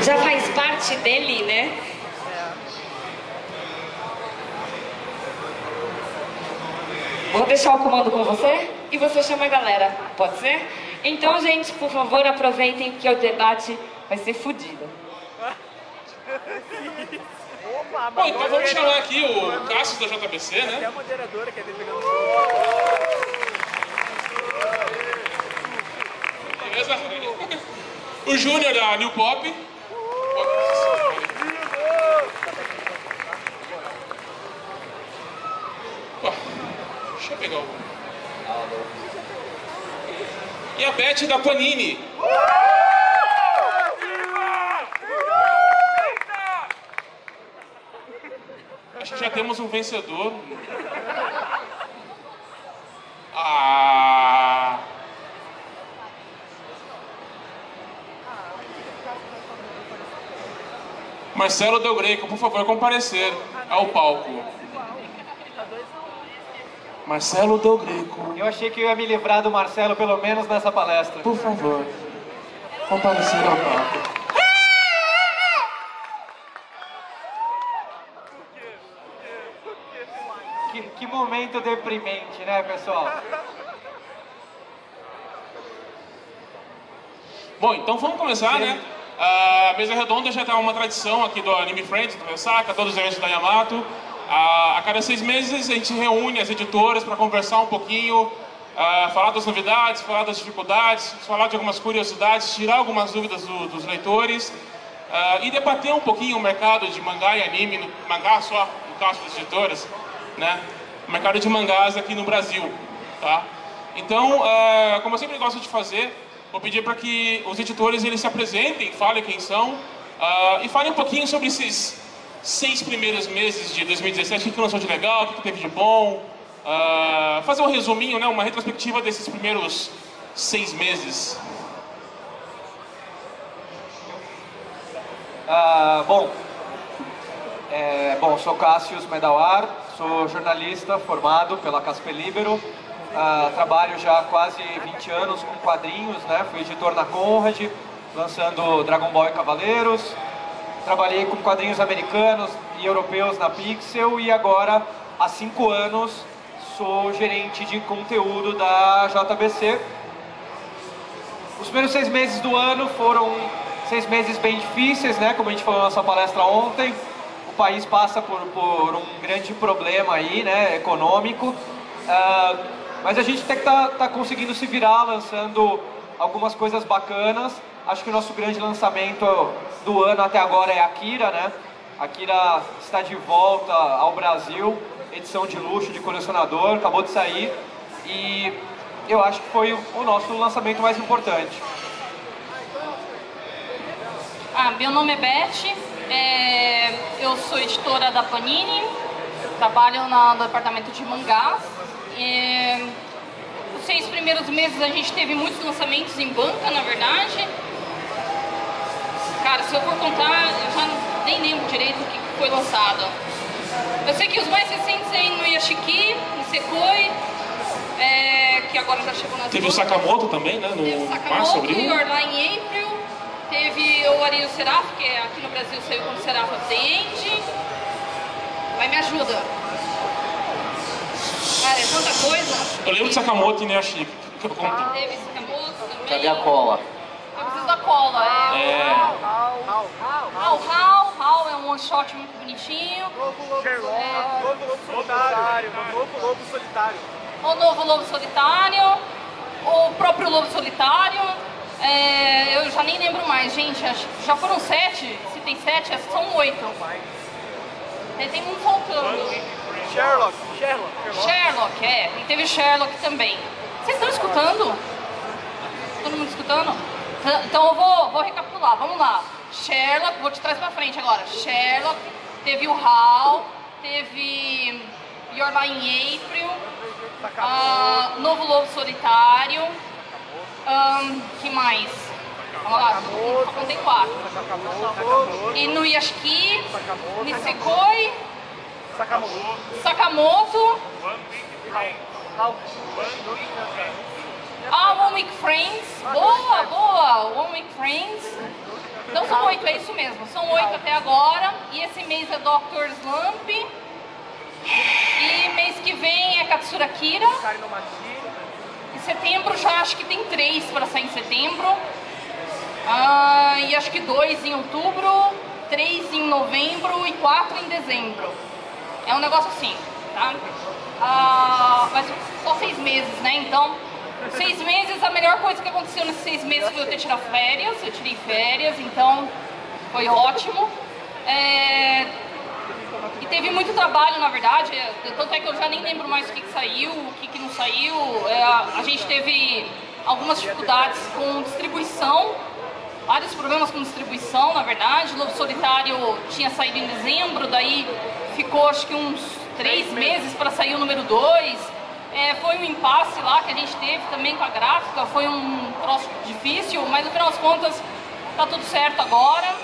Já faz parte dele, né? Vou deixar o comando com você e você chama a galera, pode ser? Então, gente, por favor, aproveitem que o debate vai ser fodido. Bom, então vamos chamar aqui o Cássio da JBC, né? Até a moderadora quer ver pegando. Beleza? O Júnior da New Pop. Opa, deixa eu pegar o... E a Beth da Panini. Acho que já temos um vencedor. Ah... Marcelo Del Greco, por favor, comparecer ao palco. Marcelo Del Greco. Eu achei que eu ia me livrar do Marcelo, pelo menos nessa palestra. Por favor, comparecer ao palco. Que momento deprimente, né, pessoal? Bom, então vamos começar, né? A mesa redonda já está uma tradição aqui do Anime Friends, do Ressaca, todos os eventos da Yamato. A cada 6 meses a gente reúne as editoras para conversar um pouquinho, falar das novidades, falar das dificuldades, falar de algumas curiosidades, tirar algumas dúvidas dos leitores e debater um pouquinho o mercado de mangá e anime, mangá só, no caso das editoras, né? O mercado de mangás aqui no Brasil, tá? Então, como eu sempre gosto de fazer, vou pedir para que os editores eles se apresentem, falem quem são e falem um pouquinho sobre esses 6 primeiros meses de 2017, o que lançou de legal, o que teve de bom, fazer um resuminho, né, uma retrospectiva desses primeiros 6 meses. Bom, sou Cássio Medawar, sou jornalista formado pela Casper Libero. Trabalho já há quase 20 anos com quadrinhos, né? Fui editor na Conrad, lançando Dragon Ball e Cavaleiros. Trabalhei com quadrinhos americanos e europeus na Pixel e agora, há 5 anos, sou gerente de conteúdo da JBC. Os primeiros 6 meses do ano foram 6 meses bem difíceis, né? Como a gente falou na nossa palestra ontem, o país passa por um grande problema aí, né? Econômico. Mas a gente até que tá conseguindo se virar, lançando algumas coisas bacanas. Acho que o nosso grande lançamento do ano até agora é Akira, né? Akira está de volta ao Brasil, edição de luxo, de colecionador, acabou de sair. E eu acho que foi o nosso lançamento mais importante. Meu nome é Beth, eu sou editora da Panini, trabalho no departamento de mangás. Os 6 primeiros meses a gente teve muitos lançamentos em banca, na verdade. Cara, se eu for contar, eu já nem lembro direito o que foi lançado. Eu sei que os mais recentes aí no Yashiki, no Sekoi, que agora já chegou na... Teve o Sakamoto também, né? Teve o Sakamoto, Your Line in April. Teve o Arinho Seraph, que aqui no Brasil saiu como Seraph of the End. Vai, me ajuda. Cara, é tanta coisa. Eu lembro de Sakamoto e Neashiki. Teve Sakamoto também. Cadê a cola? Eu preciso da cola. Hal é um one shot muito bonitinho. Novo Lobo Solitário. Novo Lobo Solitário. O novo Lobo Solitário. O próprio Lobo Solitário. Eu já nem lembro mais, gente. Já foram 7. Se tem 7, são 8. Tem um faltando. Sherlock, e teve Sherlock também. Vocês estão escutando? Todo mundo escutando? Então eu vou recapitular, vamos lá. Sherlock, vou te trazer pra frente agora. Sherlock, teve o Hal, teve Your Line in April, Novo Lobo Solitário, que mais? Vamos lá, contei 4. E no Yashiki, Nisekoi, Sakamoto, One Week Friends. Boa, boa! One Week Friends. Então são 8, é isso mesmo. São 8 até agora. E esse mês é Dr. Slump. E mês que vem é Katsura Kira. Em setembro já acho que tem 3 para sair em setembro. E acho que 2 em outubro, 3 em novembro e 4 em dezembro. É um negócio assim, tá? Mas só 6 meses, né? Então, 6 meses, a melhor coisa que aconteceu nesses 6 meses foi eu ter tirado férias. Eu tirei férias, então foi ótimo. E teve muito trabalho, na verdade, tanto é que eu já nem lembro mais o que saiu, o que não saiu. A gente teve algumas dificuldades com distribuição, vários problemas com distribuição, na verdade. Lobo Solitário tinha saído em dezembro, daí ficou acho que uns 3 meses para sair o número 2. Foi um impasse lá que a gente teve também com a gráfica, foi um troço difícil, mas no final das contas tá tudo certo agora.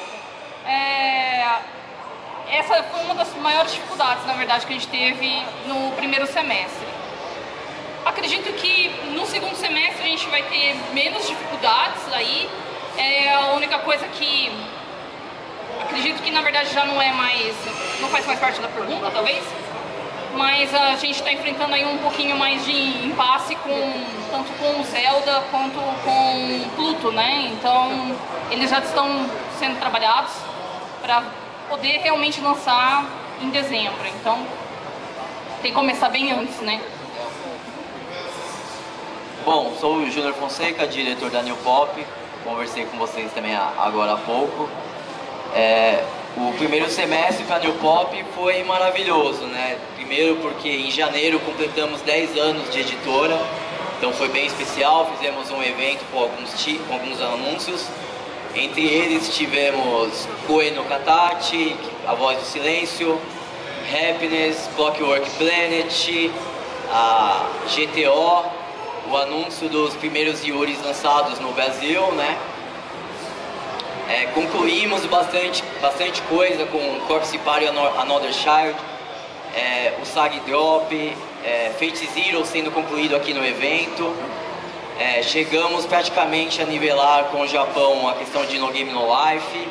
Essa foi uma das maiores dificuldades, na verdade, que a gente teve no primeiro semestre. Acredito que no segundo semestre a gente vai ter menos dificuldades aí. A única coisa que acredito que na verdade já não faz mais parte da pergunta, talvez. Mas a gente está enfrentando aí um pouquinho mais de impasse tanto com o Zelda quanto com o Pluto, né? Então eles já estão sendo trabalhados para poder realmente lançar em dezembro. Então tem que começar bem antes, né? Bom, sou o Júnior Fonseca, diretor da New Pop. Conversei com vocês também agora há pouco. O primeiro semestre para a New Pop foi maravilhoso, né? Primeiro porque em janeiro completamos 10 anos de editora, então foi bem especial. Fizemos um evento com alguns anúncios. Entre eles tivemos Koe no Katachi, A Voz do Silêncio, Happiness, Clockwork Planet, a GTO, o anúncio dos primeiros Yuris lançados no Brasil, né? Concluímos bastante coisa com Corpse Party Another Child, o Sag Drop, Fate Zero sendo concluído aqui no evento. Chegamos praticamente a nivelar com o Japão a questão de No Game No Life,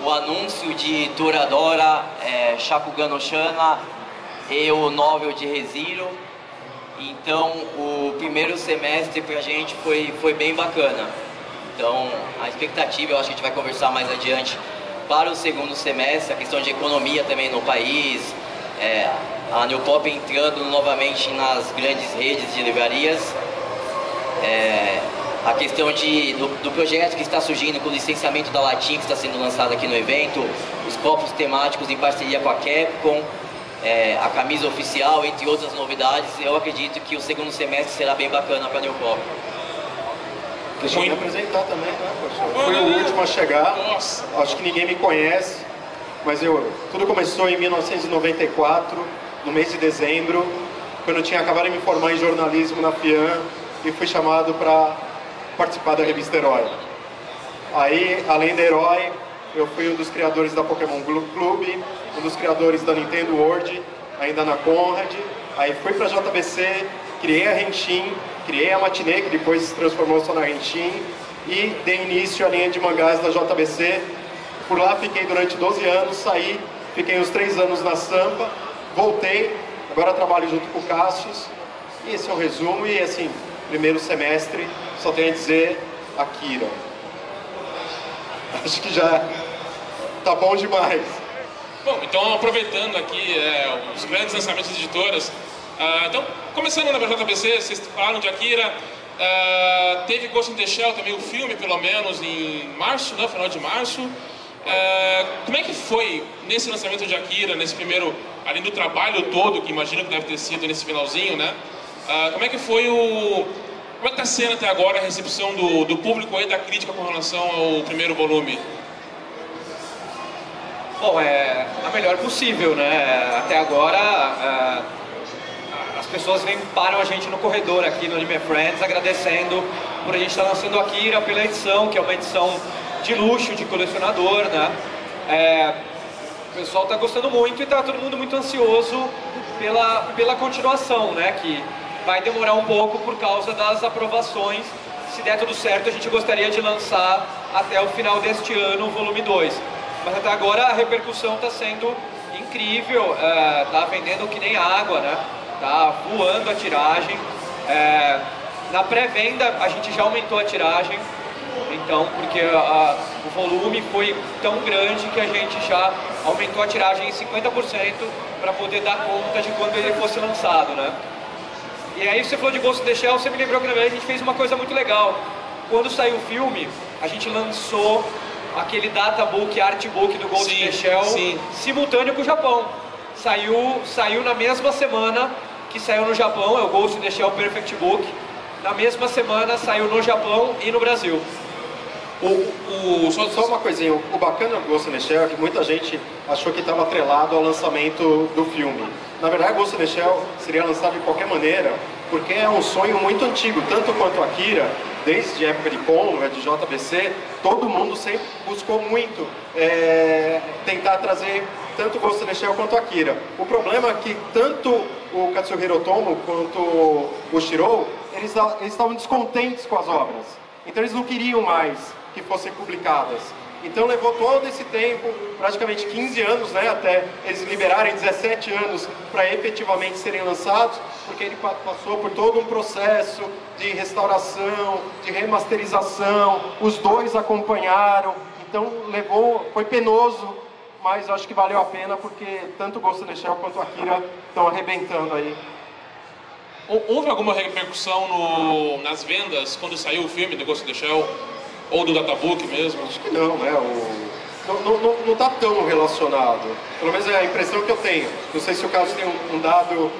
o anúncio de Toradora, Shakugan no Shana e o novel de ReZero. Então o primeiro semestre pra gente foi bem bacana. Então a expectativa, eu acho que a gente vai conversar mais adiante para o segundo semestre, a questão de economia também no país, a New Pop entrando novamente nas grandes redes de livrarias. A questão do projeto que está surgindo com o licenciamento da Latim, que está sendo lançado aqui no evento, os copos temáticos em parceria com a Capcom, a camisa oficial, entre outras novidades. Eu acredito que o segundo semestre será bem bacana para a New Pop. Deixa eu me apresentar também, né, professor? Fui o último a chegar, acho que ninguém me conhece, mas tudo começou em 1994, no mês de dezembro, quando eu tinha acabado de me formar em jornalismo na FIAN e fui chamado para participar da revista Herói. Aí, além da Herói, eu fui um dos criadores da Pokémon Clube, um dos criadores da Nintendo World, ainda na Conrad. Aí fui para a JBC, criei a Henshin, criei a Matinee, que depois se transformou só na Henshin, e dei início à linha de mangás da JBC. Por lá fiquei durante 12 anos, saí, fiquei uns 3 anos na Sampa, voltei, agora trabalho junto com o Cassius. E esse é o resumo, e assim, primeiro semestre, só tenho a dizer, Akira. Acho que já tá bom demais. Bom, então aproveitando aqui os grandes lançamentos de editoras, então começando na JBC, vocês falaram de Akira, teve Ghost in the Shell também, o filme pelo menos em março, né, final de março. Como é que foi nesse lançamento de Akira, nesse primeiro, além do trabalho todo, que imagino que deve ter sido nesse finalzinho, né? Como é que foi como é que está sendo até agora a recepção do público e da crítica com relação ao primeiro volume? Bom, a melhor possível, né? Até agora, as pessoas param a gente no corredor aqui no Anime Friends agradecendo por a gente estar lançando Akira pela edição, que é uma edição de luxo, de colecionador, né? O pessoal está gostando muito e está todo mundo muito ansioso pela continuação, né? Que vai demorar um pouco por causa das aprovações. Se der tudo certo, a gente gostaria de lançar até o final deste ano o volume 2. Mas até agora a repercussão está sendo incrível, tá vendendo que nem água, né? Tá voando a tiragem. Na pré-venda a gente já aumentou a tiragem, então, porque o volume foi tão grande que a gente já aumentou a tiragem em 50% para poder dar conta de quando ele fosse lançado, né? E aí você falou de Ghost in the Shell, você me lembrou que na verdade a gente fez uma coisa muito legal. Quando saiu o filme, a gente lançou aquele databook, artbook do Ghost in the Shell simultâneo com o Japão. Saiu na mesma semana que saiu no Japão, é o Ghost in the Shell Perfect Book. Na mesma semana saiu no Japão e no Brasil. Só uma coisinha, o bacana do Ghost in the Shell é que muita gente achou que estava atrelado ao lançamento do filme. Na verdade, Ghost in the Shell seria lançado de qualquer maneira, porque é um sonho muito antigo, tanto quanto Akira, desde a época de Conrad, de JBC, todo mundo sempre buscou muito tentar trazer tanto Ghost in the Shell quanto Akira. O problema é que tanto o Katsuhiro Otomo quanto o Shirou, eles estavam descontentes com as obras. Então eles não queriam mais que fossem publicadas. Então levou todo esse tempo, praticamente 15 anos, né, até eles liberarem 17 anos para efetivamente serem lançados, porque ele passou por todo um processo de restauração, de remasterização, os dois acompanharam, então foi penoso, mas acho que valeu a pena, porque tanto Ghost in the Shell quanto Akira estão arrebentando aí. Houve alguma repercussão nas vendas quando saiu o filme do Ghost in the Shell? Ou do databook mesmo? Acho que não, né? Não está tão relacionado. Pelo menos é a impressão que eu tenho. Não sei se o caso tem um dado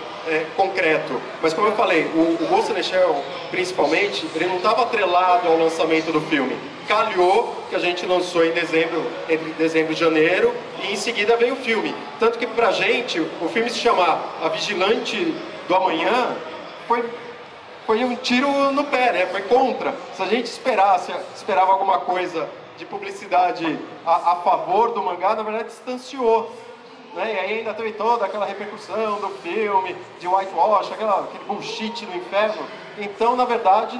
concreto. Mas como eu falei, o Ghost in the Shell, principalmente, ele não estava atrelado ao lançamento do filme. Calhou que a gente lançou entre dezembro e janeiro, e em seguida veio o filme. Tanto que pra gente, o filme se chamar A Vigilante do Amanhã, foi um tiro no pé, né? Foi contra. Se a gente esperava alguma coisa de publicidade a favor do mangá, na verdade distanciou. Né? E aí ainda teve toda aquela repercussão do filme, de whitewash, aquele bullshit do inferno. Então, na verdade,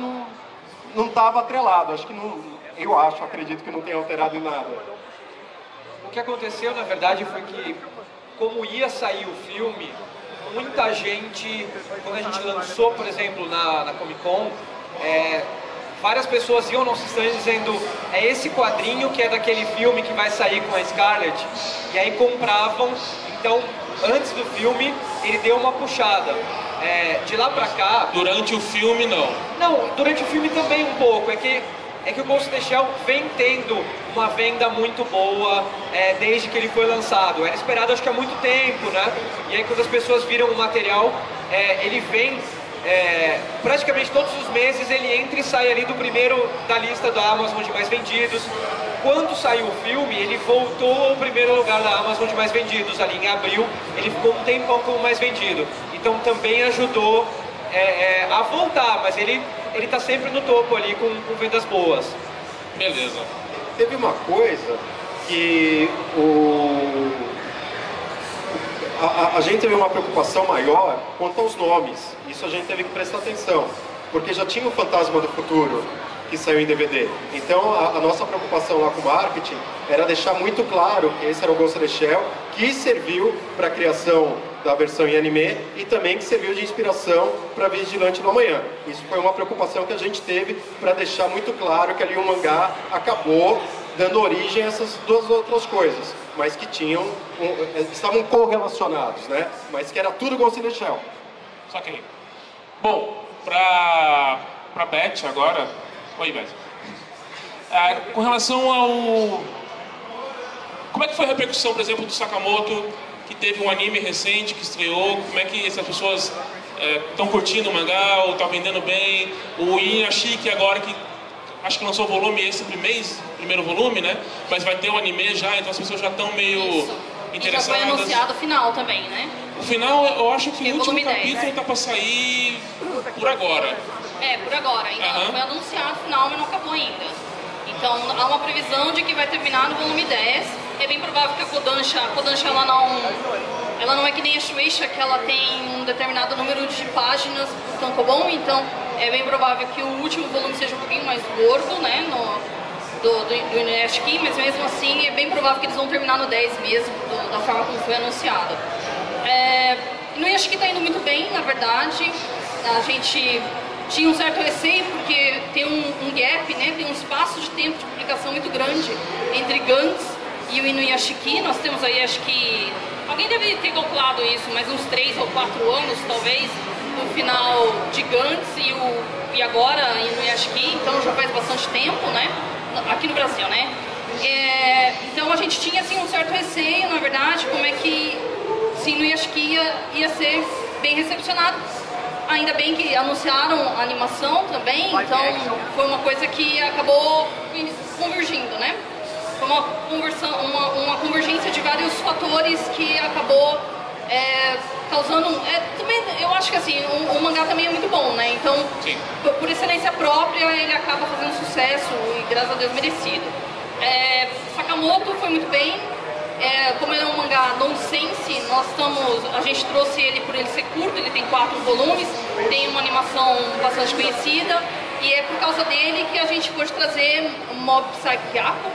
não estava atrelado. Acho que acredito que não tenha alterado em nada. O que aconteceu, na verdade, foi que, como ia sair o filme, muita gente, quando a gente lançou, por exemplo, na Comic Con, várias pessoas iam ao nosso stand dizendo: é esse quadrinho que é daquele filme que vai sair com a Scarlett, e aí compravam. Então, antes do filme, ele deu uma puxada. De lá pra cá... Durante o filme, não? Não, durante o filme também um pouco. É que o Ghost in the Shell vem tendo uma venda muito boa desde que ele foi lançado. Era esperado, acho que há muito tempo, né? E aí quando as pessoas viram o material, ele vem praticamente todos os meses, ele entra e sai ali do primeiro da lista da Amazon de mais vendidos. Quando saiu o filme, ele voltou ao primeiro lugar da Amazon de mais vendidos. Ali em abril, ele ficou um tempão como mais vendido. Então também ajudou a voltar, mas ele está sempre no topo ali com vendas boas. Beleza. Teve uma coisa que a gente teve uma preocupação maior quanto aos nomes. Isso a gente teve que prestar atenção, porque já tinha o Fantasma do Futuro, que saiu em DVD. Então a nossa preocupação lá com o marketing era deixar muito claro que esse era o Ghost in the Shell, que serviu para a criação da versão em anime e também que serviu de inspiração para Vigilante do Amanhã. Isso foi uma preocupação que a gente teve para deixar muito claro que ali o mangá acabou dando origem a essas duas outras coisas, mas que estavam correlacionados, né? Mas que era tudo Ghost in the Shell. Saquei. Bom, pra Beth agora. Oi, Beth. Com relação ao... Como é que foi a repercussão, por exemplo, do Sakamoto, que teve um anime recente que estreou? Como é que essas pessoas estão curtindo o mangá, ou estão vendendo bem? O Inuyashiki agora, que acho que lançou o volume esse mês, primeiro volume, né? Mas vai ter um anime já, então as pessoas já estão meio interessadas. E já foi anunciado o final também, né? O final, eu acho que o último 10, capítulo está para sair por agora. Por agora. Ainda foi anunciado o final, mas não acabou ainda. Então há uma previsão de que vai terminar no volume 10. É bem provável que a Kodansha ela não é que nem a Shueisha, que ela tem um determinado número de páginas por tankobon, então é bem provável que o último volume seja um pouquinho mais gordo, né, do Inuyashiki, mas mesmo assim é bem provável que eles vão terminar no 10 mesmo, da forma como foi anunciado. Inuyashiki está indo muito bem, na verdade. A gente tinha um certo receio porque tem um gap, né, tem um espaço de tempo de publicação muito grande entre Gantz e o Inuyashiki. Nós temos aí, acho que alguém deve ter calculado isso, mas uns 3 ou 4 anos talvez, no final de Gantz e agora Inuyashiki, então já faz bastante tempo, né, aqui no Brasil, né. Então a gente tinha assim um certo receio, na verdade, como é que se Inuyashiki ia ser bem recepcionado. Ainda bem que anunciaram a animação também, então foi uma coisa que acabou convergindo, né? Foi uma convergência de vários fatores que acabou causando... também, eu acho que assim, o mangá também é muito bom, né? Então, por excelência própria, ele acaba fazendo sucesso e, graças a Deus, merecido. Sakamoto foi muito bem. Como ele é um mangá nonsense, a gente trouxe ele por ele ser curto, ele tem 4 volumes, tem uma animação bastante conhecida, e é por causa dele que a gente pôde trazer Mob Psycho Hyaku.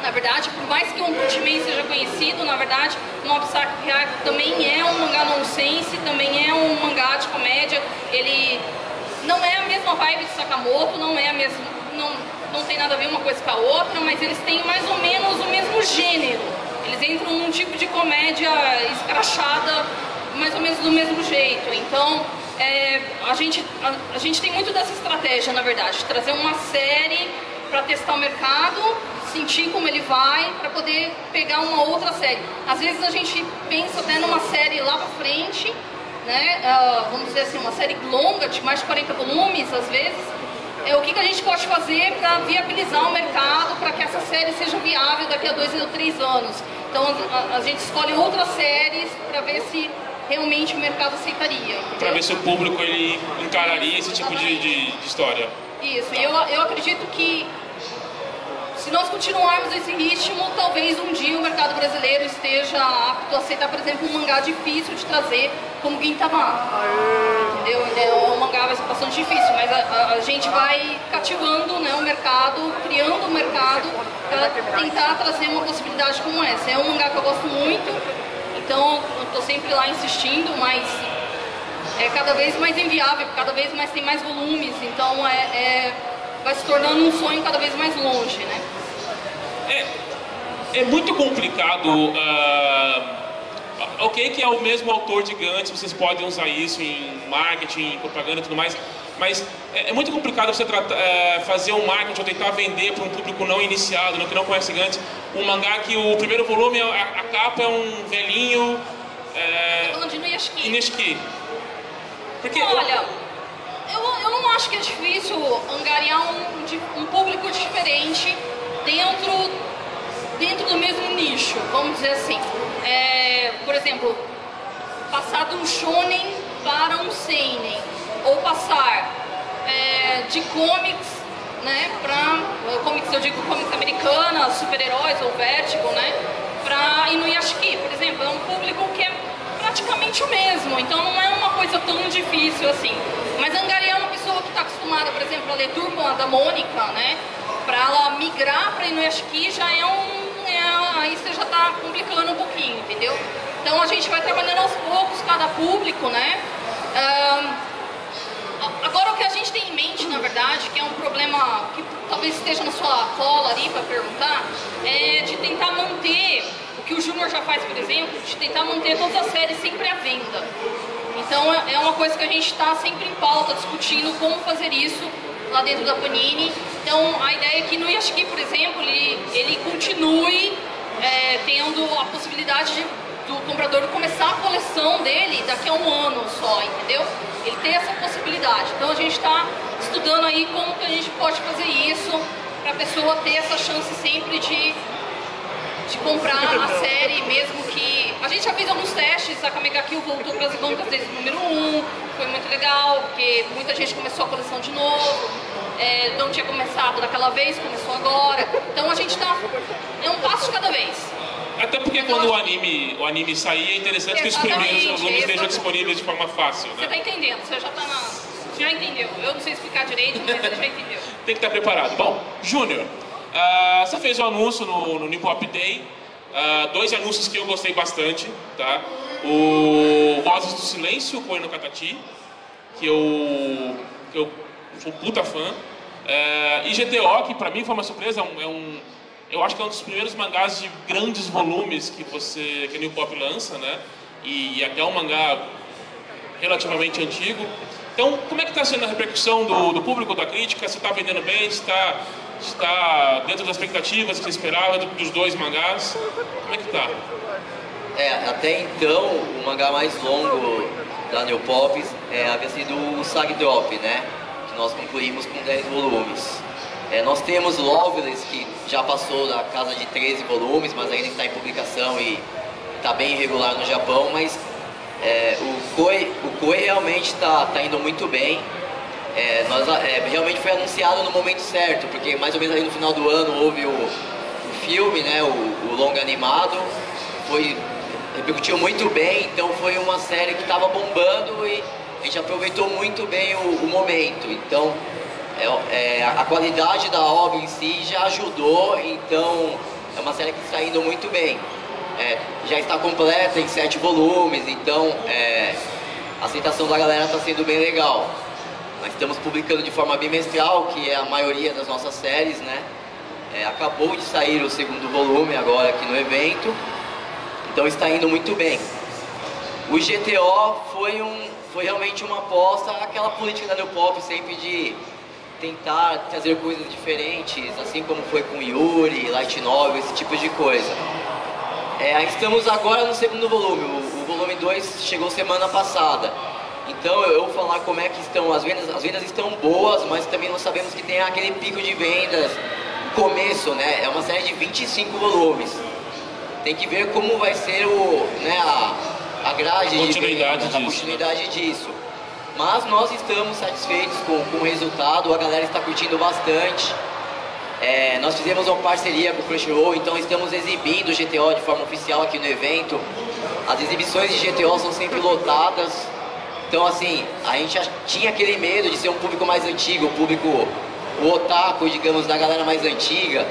Na verdade, por mais que o Ultimate seja conhecido, na verdade, Mob Psycho Hyaku também é um mangá nonsense, também é um mangá de comédia. Ele não é a mesma vibe de Sakamoto, não tem nada a ver uma coisa com a outra, mas eles têm mais ou menos o mesmo gênero. Eles entram num tipo de comédia escrachada, mais ou menos do mesmo jeito. Então, a gente tem muito dessa estratégia, na verdade, de trazer uma série para testar o mercado, sentir como ele vai, para poder pegar uma outra série. Às vezes a gente pensa até numa série lá para frente, né? Vamos dizer assim, uma série longa, de mais de 40 volumes, às vezes. O que a gente pode fazer para viabilizar o mercado, para que essa série seja viável daqui a 2 ou 3 anos. Então a gente escolhe outras séries para ver se realmente o mercado aceitaria. Para ver se o público ele encararia esse tipo de história. Isso, e eu acredito que se nós continuarmos esse ritmo, talvez um dia o mercado brasileiro esteja apto a aceitar, por exemplo, um mangá difícil de trazer como Gintama. Entendeu? O mangá vai ser bastante difícil, mas a gente vai cativando, né, o mercado, criando o mercado para tentar trazer uma possibilidade como essa. É um mangá que eu gosto muito, então eu estou sempre lá insistindo, mas é cada vez mais inviável, cada vez mais tem mais volumes, então vai se tornando um sonho cada vez mais longe, né? É muito complicado. Ok que é o mesmo autor de Gantz, vocês podem usar isso em marketing, em propaganda e tudo mais, mas é muito complicado você fazer um marketing ou tentar vender para um público não iniciado, que não conhece Gantz, um mangá que o primeiro volume, a capa é um velhinho... falando de Inuyashiki. Porque olha, eu não acho que é difícil angariar um público diferente dentro do mesmo nicho, vamos dizer assim. Por exemplo, passar de um shonen para um seinen, ou passar de comics, né, para comics, eu digo comics americanas, super-heróis ou Vertigo, né, para Inuyashiki, por exemplo, é um público que é praticamente o mesmo, então não é uma coisa tão difícil assim. Mas angariar uma pessoa que está acostumada, por exemplo, a ler Turma da Mônica, né, para ela migrar para Inuyashiki já aí você já está complicando um pouquinho, entendeu? Então a gente vai trabalhando aos poucos cada público, né? Agora o que a gente tem em mente, na verdade, que é um problema que talvez esteja na sua cola ali para perguntar, é de tentar manter o que o Júnior já faz, por exemplo, de tentar manter todas as séries sempre à venda. Então é uma coisa que a gente está sempre em pauta, discutindo como fazer isso lá dentro da Panini. Então a ideia é que no Inuyashiki, por exemplo, ele continue tendo a possibilidade do comprador começar a coleção dele daqui a um ano só, entendeu? Ele tem essa possibilidade. Então a gente está estudando aí como que a gente pode fazer isso para a pessoa ter essa chance sempre de comprar a série, mesmo que... A gente já fez alguns testes, a Kamega Kill voltou para as bancas desde o número 1, foi muito legal, porque muita gente começou a coleção de novo. não tinha começado daquela vez, começou agora. Então a gente tá, é um passo de cada vez. Até porque quando o anime sair, é interessante que os primeiros volumes estejam disponíveis de forma fácil, né? Você tá entendendo, você já tá já entendeu. Eu não sei explicar direito, mas você já entendeu. Tem que estar preparado. Bom, Júnior, você fez um anúncio no New Pop Day, 2 anúncios que eu gostei bastante, tá? O Vozes do Silêncio, com o Eno Katati, que eu sou um puta fã, e GTO, que pra mim foi uma surpresa, eu acho que é um dos primeiros mangás de grandes volumes que a New Pop lança, né? E até um mangá relativamente antigo. Então, como é que está sendo a repercussão do público, da crítica? Se está vendendo bem, se está dentro das expectativas que você esperava dos 2 mangás? Como é que está? Até então, o mangá mais longo da New Pop havia sido o Sag Drop, né? Que nós concluímos com 10 volumes. Nós temos Loveless, que já passou da casa de 13 volumes, mas ainda está em publicação e está bem irregular no Japão, mas o Koi realmente está indo muito bem. Realmente foi anunciado no momento certo, porque mais ou menos aí no final do ano houve o filme, né, o longa animado, repercutiu muito bem, então foi uma série que estava bombando e a gente aproveitou muito bem o momento. Então a qualidade da obra em si já ajudou, então é uma série que está indo muito bem. Já está completa em 7 volumes, então a aceitação da galera está sendo bem legal. Nós estamos publicando de forma bimestral, que é a maioria das nossas séries, né? Acabou de sair o 2º volume agora aqui no evento, então está indo muito bem. O GTO foi realmente uma aposta, aquela política da New Pop sempre de tentar trazer coisas diferentes, assim como foi com Yuri, Light Novel, esse tipo de coisa. Estamos agora no 2º volume, o volume 2 chegou semana passada. Então eu vou falar como é que estão as vendas estão boas, mas também nós sabemos que tem aquele pico de vendas no começo, né? É uma série de 25 volumes. Tem que ver como vai ser a grade de vendas, a continuidade disso. Mas nós estamos satisfeitos com o resultado, a galera está curtindo bastante. Nós fizemos uma parceria com o Crunchyroll, então estamos exibindo o GTO de forma oficial aqui no evento. As exibições de GTO são sempre lotadas. Então assim, a gente tinha aquele medo de ser um público mais antigo, o otaku, digamos, da galera mais antiga,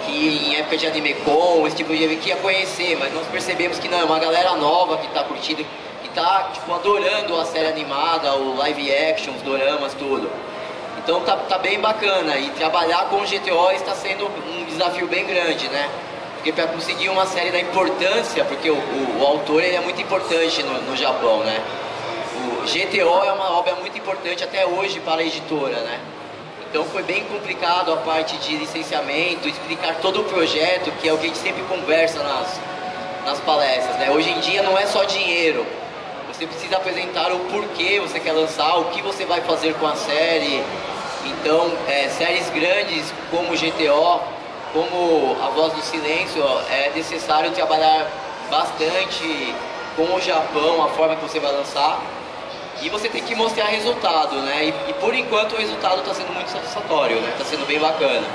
que em época de AnimeCon, esse tipo de evento que ia conhecer, mas nós percebemos que não, é uma galera nova que está curtindo, que está adorando a série animada, o live action, os doramas, tudo. Então tá bem bacana, e trabalhar com o GTO está sendo um desafio bem grande, né? Porque para conseguir uma série da importância, porque o autor ele é muito importante no Japão, né? O GTO é uma obra muito importante até hoje para a editora, né? Então foi bem complicado a parte de licenciamento, explicar todo o projeto, que é o que a gente sempre conversa nas palestras, né? Hoje em dia não é só dinheiro, você precisa apresentar o porquê você quer lançar, o que você vai fazer com a série. Então, séries grandes como o GTO, como A Voz do Silêncio, é necessário trabalhar bastante com o Japão, a forma que você vai lançar. E você tem que mostrar resultado, né? E por enquanto o resultado está sendo muito satisfatório, né? Está sendo bem bacana.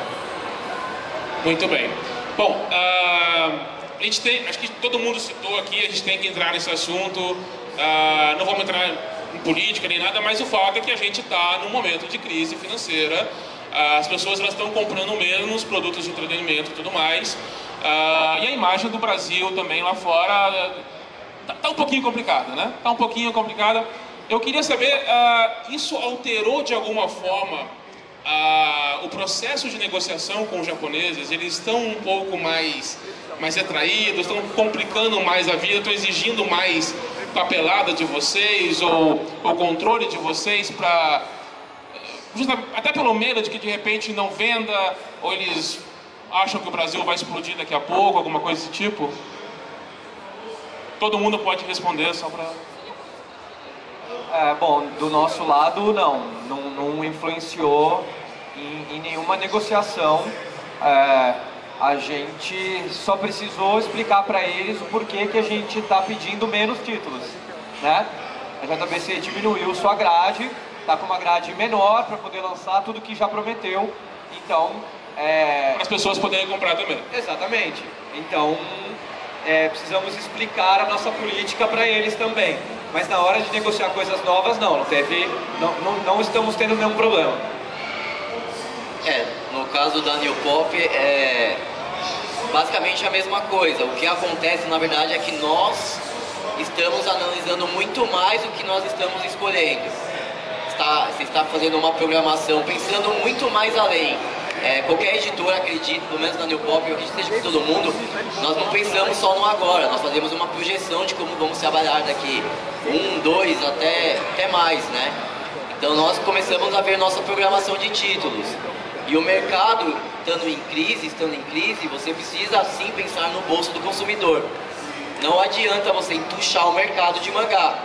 Muito bem. Bom, a gente tem, acho que todo mundo citou aqui, a gente tem que entrar nesse assunto. Não vamos entrar em política nem nada, mas o fato é que a gente está num momento de crise financeira. As pessoas elas estão comprando menos produtos de entretenimento e tudo mais. E a imagem do Brasil também lá fora está um pouquinho complicada, né? Está um pouquinho complicada. Eu queria saber, isso alterou de alguma forma o processo de negociação com os japoneses? Eles estão um pouco mais retraídos, estão complicando mais a vida, estão exigindo mais papelada de vocês ou controle de vocês para... até pelo medo de que de repente não venda, ou eles acham que o Brasil vai explodir daqui a pouco, alguma coisa desse tipo? Todo mundo pode responder só para... Bom, do nosso lado não influenciou em nenhuma negociação. A gente só precisou explicar para eles o porquê que a gente está pedindo menos títulos, né? A JBC diminuiu sua grade está com uma grade menor para poder lançar tudo que já prometeu. Então, as pessoas poderem comprar também. Exatamente. Então, precisamos explicar a nossa política para eles também. Mas na hora de negociar coisas novas, não estamos tendo nenhum problema. No caso da New Pop, basicamente a mesma coisa. O que acontece, na verdade, é que nós estamos analisando muito mais do que nós estamos escolhendo. Você está fazendo uma programação pensando muito mais além. Qualquer editora, acredito, pelo menos na New Pop, eu acredito que seja com todo mundo, nós não pensamos só no agora, nós fazemos uma projeção de como vamos trabalhar daqui 1, 2, até mais, né? Então nós começamos a ver nossa programação de títulos. E o mercado, estando em crise, você precisa sim pensar no bolso do consumidor. Não adianta você entuchar o mercado de mangá.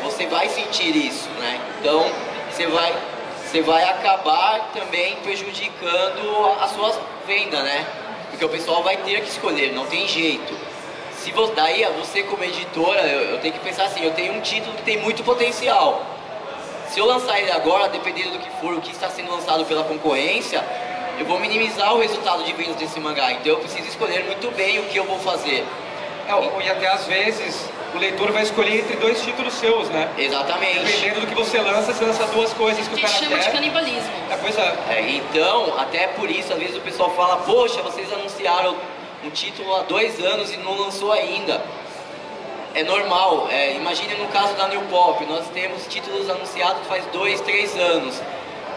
Você vai sentir isso, né? Então você vai acabar também prejudicando a sua venda, né? Porque o pessoal vai ter que escolher, não tem jeito. Daí você como editora, eu tenho que pensar assim, eu tenho um título que tem muito potencial. Se eu lançar ele agora, dependendo do que for, o que está sendo lançado pela concorrência, eu vou minimizar o resultado de vendas desse mangá. Então eu preciso escolher muito bem o que eu vou fazer. E até às vezes o leitor vai escolher entre 2 títulos seus, né? Exatamente. Dependendo do que você lança 2 coisas que o cara quer. A gente chama de canibalismo. Pois é. Então, até por isso, às vezes o pessoal fala, poxa, vocês anunciaram um título há 2 anos e não lançou ainda. É normal. Imagine no caso da New Pop, nós temos títulos anunciados faz 2, 3 anos.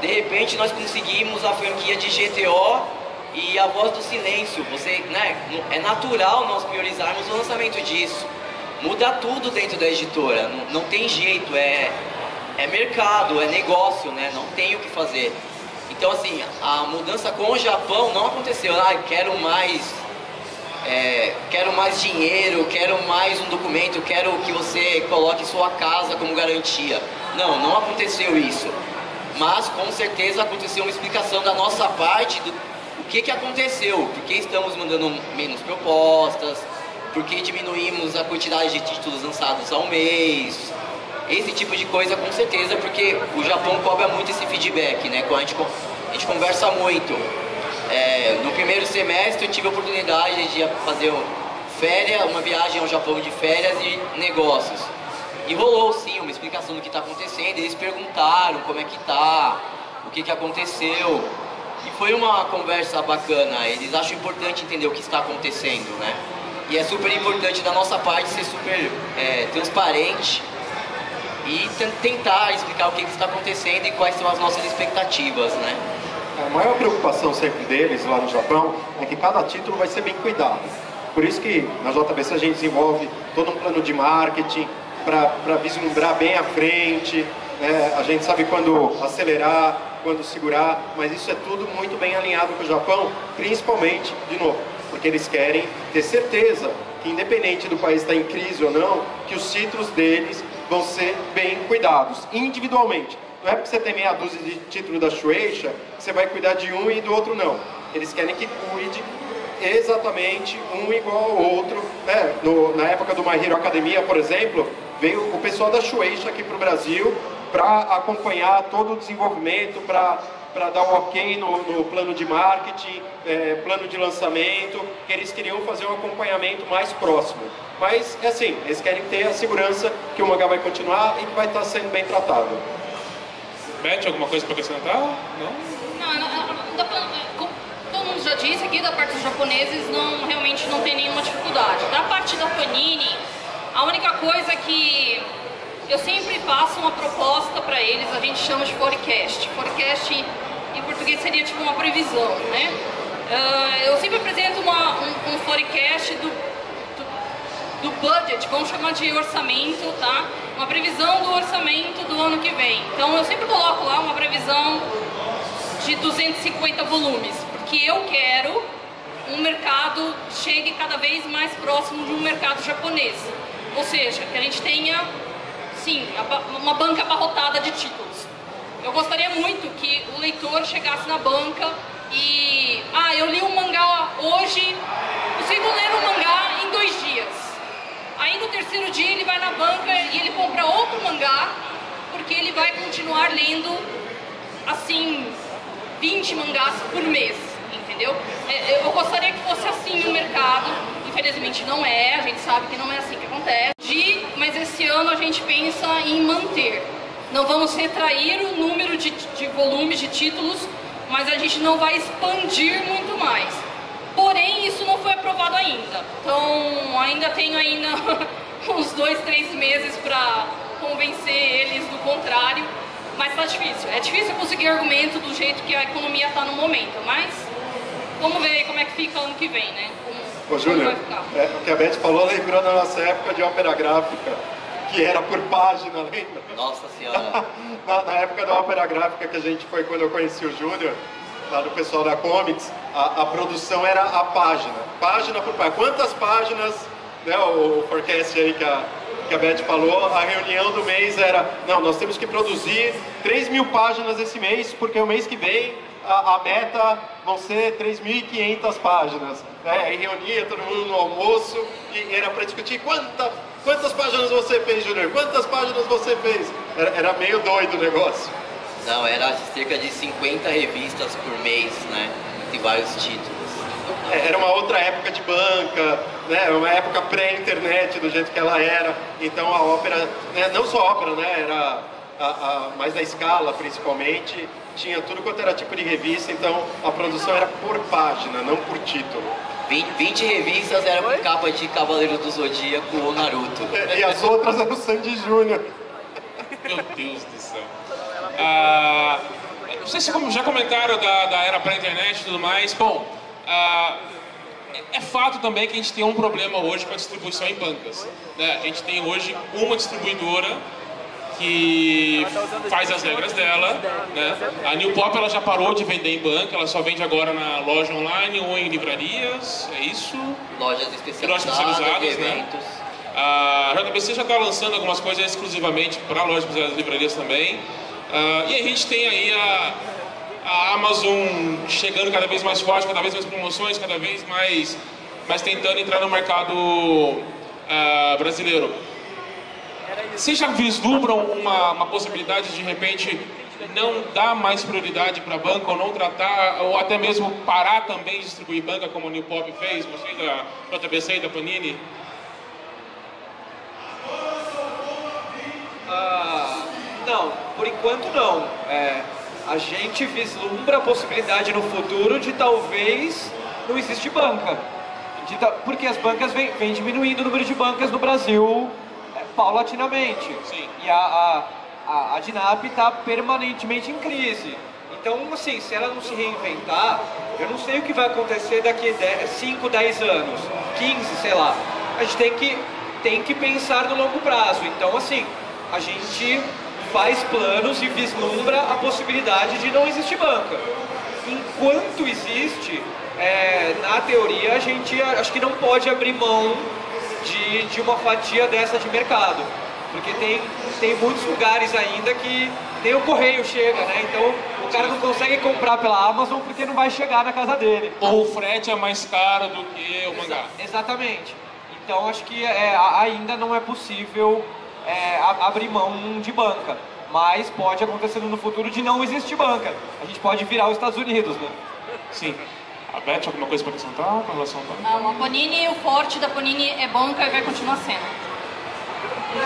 De repente nós conseguimos a franquia de GTO e A Voz do Silêncio. É natural nós priorizarmos o lançamento disso. Muda tudo dentro da editora, não tem jeito, é mercado, é negócio, né? Não tem o que fazer. Então assim, a mudança com o Japão não aconteceu, quero mais dinheiro, quero mais um documento, quero que você coloque sua casa como garantia. Não aconteceu isso. Mas com certeza aconteceu uma explicação da nossa parte do que aconteceu, por que estamos mandando menos propostas, por que diminuímos a quantidade de títulos lançados ao mês. Esse tipo de coisa com certeza, porque o Japão cobra muito esse feedback, né? A gente conversa muito. No primeiro semestre eu tive a oportunidade de fazer uma viagem ao Japão de férias e negócios. E rolou sim uma explicação do que está acontecendo, eles perguntaram como é que tá, o que aconteceu. E foi uma conversa bacana, eles acham importante entender o que está acontecendo, né? E é super importante da nossa parte ser super transparente e tentar explicar o que está acontecendo e quais são as nossas expectativas, né? A maior preocupação sempre deles lá no Japão é que cada título vai ser bem cuidado. Por isso que na JBC a gente desenvolve todo um plano de marketing para vislumbrar bem à frente, né? A gente sabe quando acelerar, quando segurar, mas isso é tudo muito bem alinhado com o Japão, principalmente, de novo, porque eles querem ter certeza que independente do país estar em crise ou não, que os títulos deles vão ser bem cuidados, individualmente. Não é porque você tem meia dúzia de títulos da Shueisha que você vai cuidar de um e do outro não. Eles querem que cuide exatamente um igual ao outro, né? Na época do My Hero Academia, por exemplo, veio o pessoal da Shueisha aqui para o Brasil para acompanhar todo o desenvolvimento, para dar um ok no plano de marketing, plano de lançamento, que eles queriam fazer um acompanhamento mais próximo. Mas, é assim, eles querem ter a segurança que o mangá vai continuar e que vai estar sendo bem tratado. Beth, alguma coisa para acrescentar? Não? Todo mundo já disse aqui, da parte dos japoneses, realmente não tem nenhuma dificuldade. Da parte da Panini, a única coisa que eu sempre faço uma proposta para eles, a gente chama de forecast. Forecast em português seria tipo uma previsão, né? Eu sempre apresento um forecast do budget, vamos chamar de orçamento, tá? Uma previsão do orçamento do ano que vem. Então eu sempre coloco lá uma previsão de 250 volumes, porque eu quero um mercado chegue cada vez mais próximo de um mercado japonês. Ou seja, que a gente tenha, sim, uma banca abarrotada de títulos. Eu gostaria muito que o leitor chegasse na banca e... eu li um mangá hoje, consigo ler um mangá em 2 dias. Aí no terceiro dia ele vai na banca e ele compra outro mangá, porque ele vai continuar lendo, assim, 20 mangás por mês, entendeu? Eu gostaria que fosse assim no mercado, infelizmente não é, a gente sabe que não é assim que acontece. Mas esse ano a gente pensa em manter. Não vamos retrair o número de volumes de títulos, mas a gente não vai expandir muito mais. Porém, isso não foi aprovado ainda. Então, ainda tenho uns 2, 3 meses para convencer eles do contrário. Mas tá difícil. É difícil conseguir argumento do jeito que a economia está no momento. Mas vamos ver como é que fica ano que vem, né? Ô, Júnior, o que a Beth falou lembrou da nossa época de ópera gráfica, que era por página, lembra? Nossa Senhora! na época da ópera gráfica que a gente foi quando eu conheci o Júnior, lá do pessoal da Comics, a produção era a página por página. Quantas páginas, né, o forecast aí que a Beth falou, a reunião do mês era, não, nós temos que produzir 3.000 páginas esse mês, porque o mês que vem a meta vão ser 3.500 páginas. Aí reunia todo mundo no almoço e era para discutir quantas páginas você fez, Júnior? Quantas páginas você fez? Era meio doido o negócio. Não, era cerca de 50 revistas por mês, né? Tem vários títulos. Era uma outra época de banca, né? Uma época pré-internet do jeito que ela era. Então a ópera, né? Não só a ópera, né? Era mais da Scala principalmente, tinha tudo quanto era tipo de revista, então a produção era por página, não por título. 20 revistas eram com capa de Cavaleiro do Zodíaco ou Naruto. E as outras eram o Sandy Júnior. Meu Deus do céu. Não sei se já comentaram da era pré-internet e tudo mais. Bom, é fato também que a gente tem um problema hoje com a distribuição em bancas, né? A gente tem hoje uma distribuidora que faz as regras dela, né? A New Pop ela já parou de vender em banca, ela só vende agora na loja online ou em livrarias, é isso? Lojas especializadas, né? eventos. A JBC já está lançando algumas coisas exclusivamente para lojas especializadas e livrarias também. E a gente tem aí a Amazon chegando cada vez mais forte, cada vez mais promoções, cada vez mais tentando entrar no mercado brasileiro. Vocês já vislumbram uma possibilidade de repente não dar mais prioridade para a banca ou não tratar, ou até mesmo parar também de distribuir banca como a New Pop fez, vocês da JBC e da Panini? Não, por enquanto não. A gente vislumbra a possibilidade no futuro de talvez não existir banca. Porque as bancas vêm diminuindo o número de bancas no Brasil paulatinamente. Sim. E a DINAP está permanentemente em crise. Então, assim, se ela não se reinventar, eu não sei o que vai acontecer daqui 5, 10 anos, 15, sei lá. A gente tem que pensar no longo prazo. Então, assim, a gente faz planos e vislumbra a possibilidade de não existir banca. Enquanto existe, na teoria, a gente acho que não pode abrir mão de uma fatia dessa de mercado. Porque tem muitos lugares ainda que nem o correio chega, né? Então o cara não consegue comprar pela Amazon porque não vai chegar na casa dele. Ou o frete é mais caro do que o mangá. Exatamente. Então acho que ainda não é possível abrir mão de banca. Mas pode acontecer no futuro de não existir banca. A gente pode virar os Estados Unidos, né? Sim. A Beth, alguma coisa para acrescentar com relação a A Panini, o forte da Panini é banca e vai continuar sendo.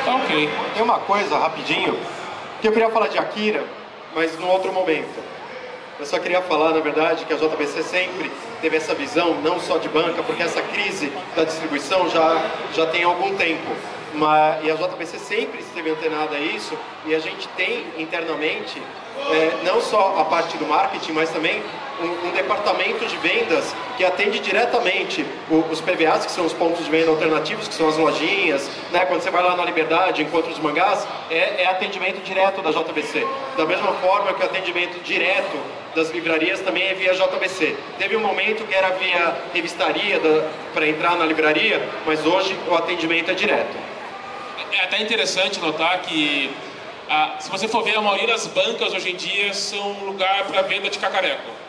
Tá ok. Tem uma coisa, rapidinho, que eu queria falar de Akira, mas num outro momento. Eu só queria falar, na verdade, que a JBC sempre teve essa visão, não só de banca, porque essa crise da distribuição já tem algum tempo. E a JBC sempre esteve antenada a isso, e a gente tem internamente, não só a parte do marketing, mas também um departamento de vendas que atende diretamente os PVAs, que são os pontos de venda alternativos, que são as lojinhas, né? Quando você vai lá na Liberdade, encontra os mangás, é atendimento direto da JBC. Da mesma forma que o atendimento direto das livrarias também é via JBC. Teve um momento que era via revistaria para entrar na livraria, mas hoje o atendimento é direto. É até interessante notar que, se você for ver, a maioria das bancas hoje em dia são um lugar para venda de cacareco.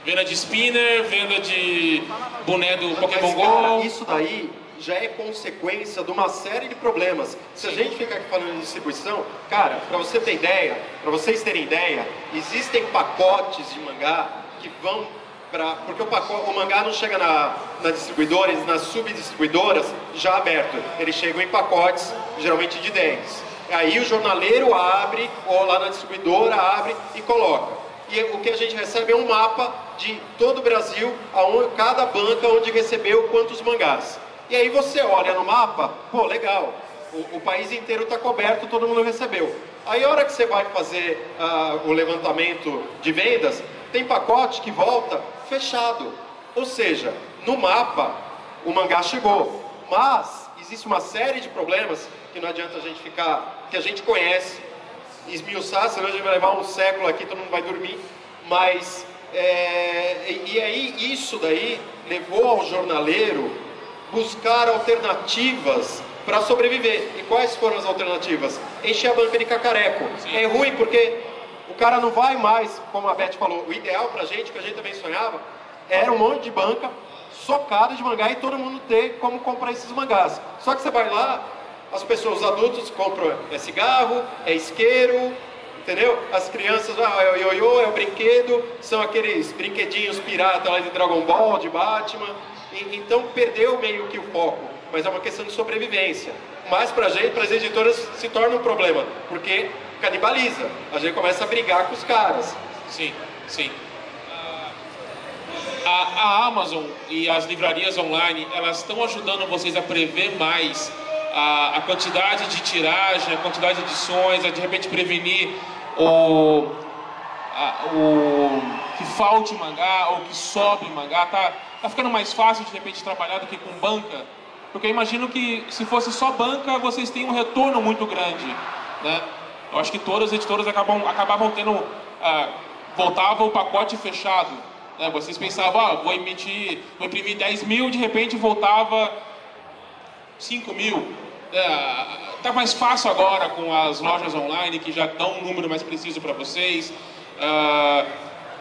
Venda de spinner, venda de boné do Pokémon Mas, cara, Go. isso daí já é consequência de uma série de problemas. Se a gente ficar aqui falando de distribuição, cara, para você ter ideia, para vocês terem ideia, existem pacotes de mangá que vão para... Porque o mangá não chega na distribuidora, nas subdistribuidoras já aberto. Eles chegam em pacotes, geralmente de 10. Aí o jornaleiro abre, ou lá na distribuidora abre e coloca. E o que a gente recebe é um mapa de todo o Brasil, cada banca onde recebeu quantos mangás. E aí você olha no mapa, pô, legal, o país inteiro está coberto, todo mundo recebeu. Aí a hora que você vai fazer o levantamento de vendas, tem pacote que volta fechado. Ou seja, no mapa o mangá chegou, mas existe uma série de problemas que não adianta a gente ficar, que a gente conhece, esmiuçar, senão a gente vai levar um século aqui, todo mundo vai dormir, mas e aí isso daí levou ao jornaleiro buscar alternativas para sobreviver. E quais foram as alternativas? Encher a banca de cacareco. Sim. É ruim porque o cara não vai mais, como a Beth falou, o ideal pra gente, que a gente também sonhava, era um monte de banca socada de mangá e todo mundo ter como comprar esses mangás. Só que você vai lá, as pessoas, os adultos compram cigarro, isqueiro, entendeu? As crianças, é o ioiô, é o brinquedo, são aqueles brinquedinhos pirata lá de Dragon Ball, de Batman. Então perdeu meio que o foco, mas é uma questão de sobrevivência. Mas pra gente, para as editoras, se torna um problema, porque canibaliza, a gente começa a brigar com os caras. Sim, sim. A Amazon e as livrarias online, elas estão ajudando vocês a prever mais a quantidade de tiragem, a quantidade de edições, a de repente prevenir que falte mangá ou que sobe mangá. Tá ficando mais fácil de repente trabalhar do que com banca? Porque eu imagino que se fosse só banca, vocês têm um retorno muito grande, né? Eu acho que todas as editoras acabavam tendo... voltava o pacote fechado, né? Vocês pensavam, vou imprimir 10 mil, de repente voltava 5 mil. Tá mais fácil agora com as lojas online, que já dão um número mais preciso para vocês.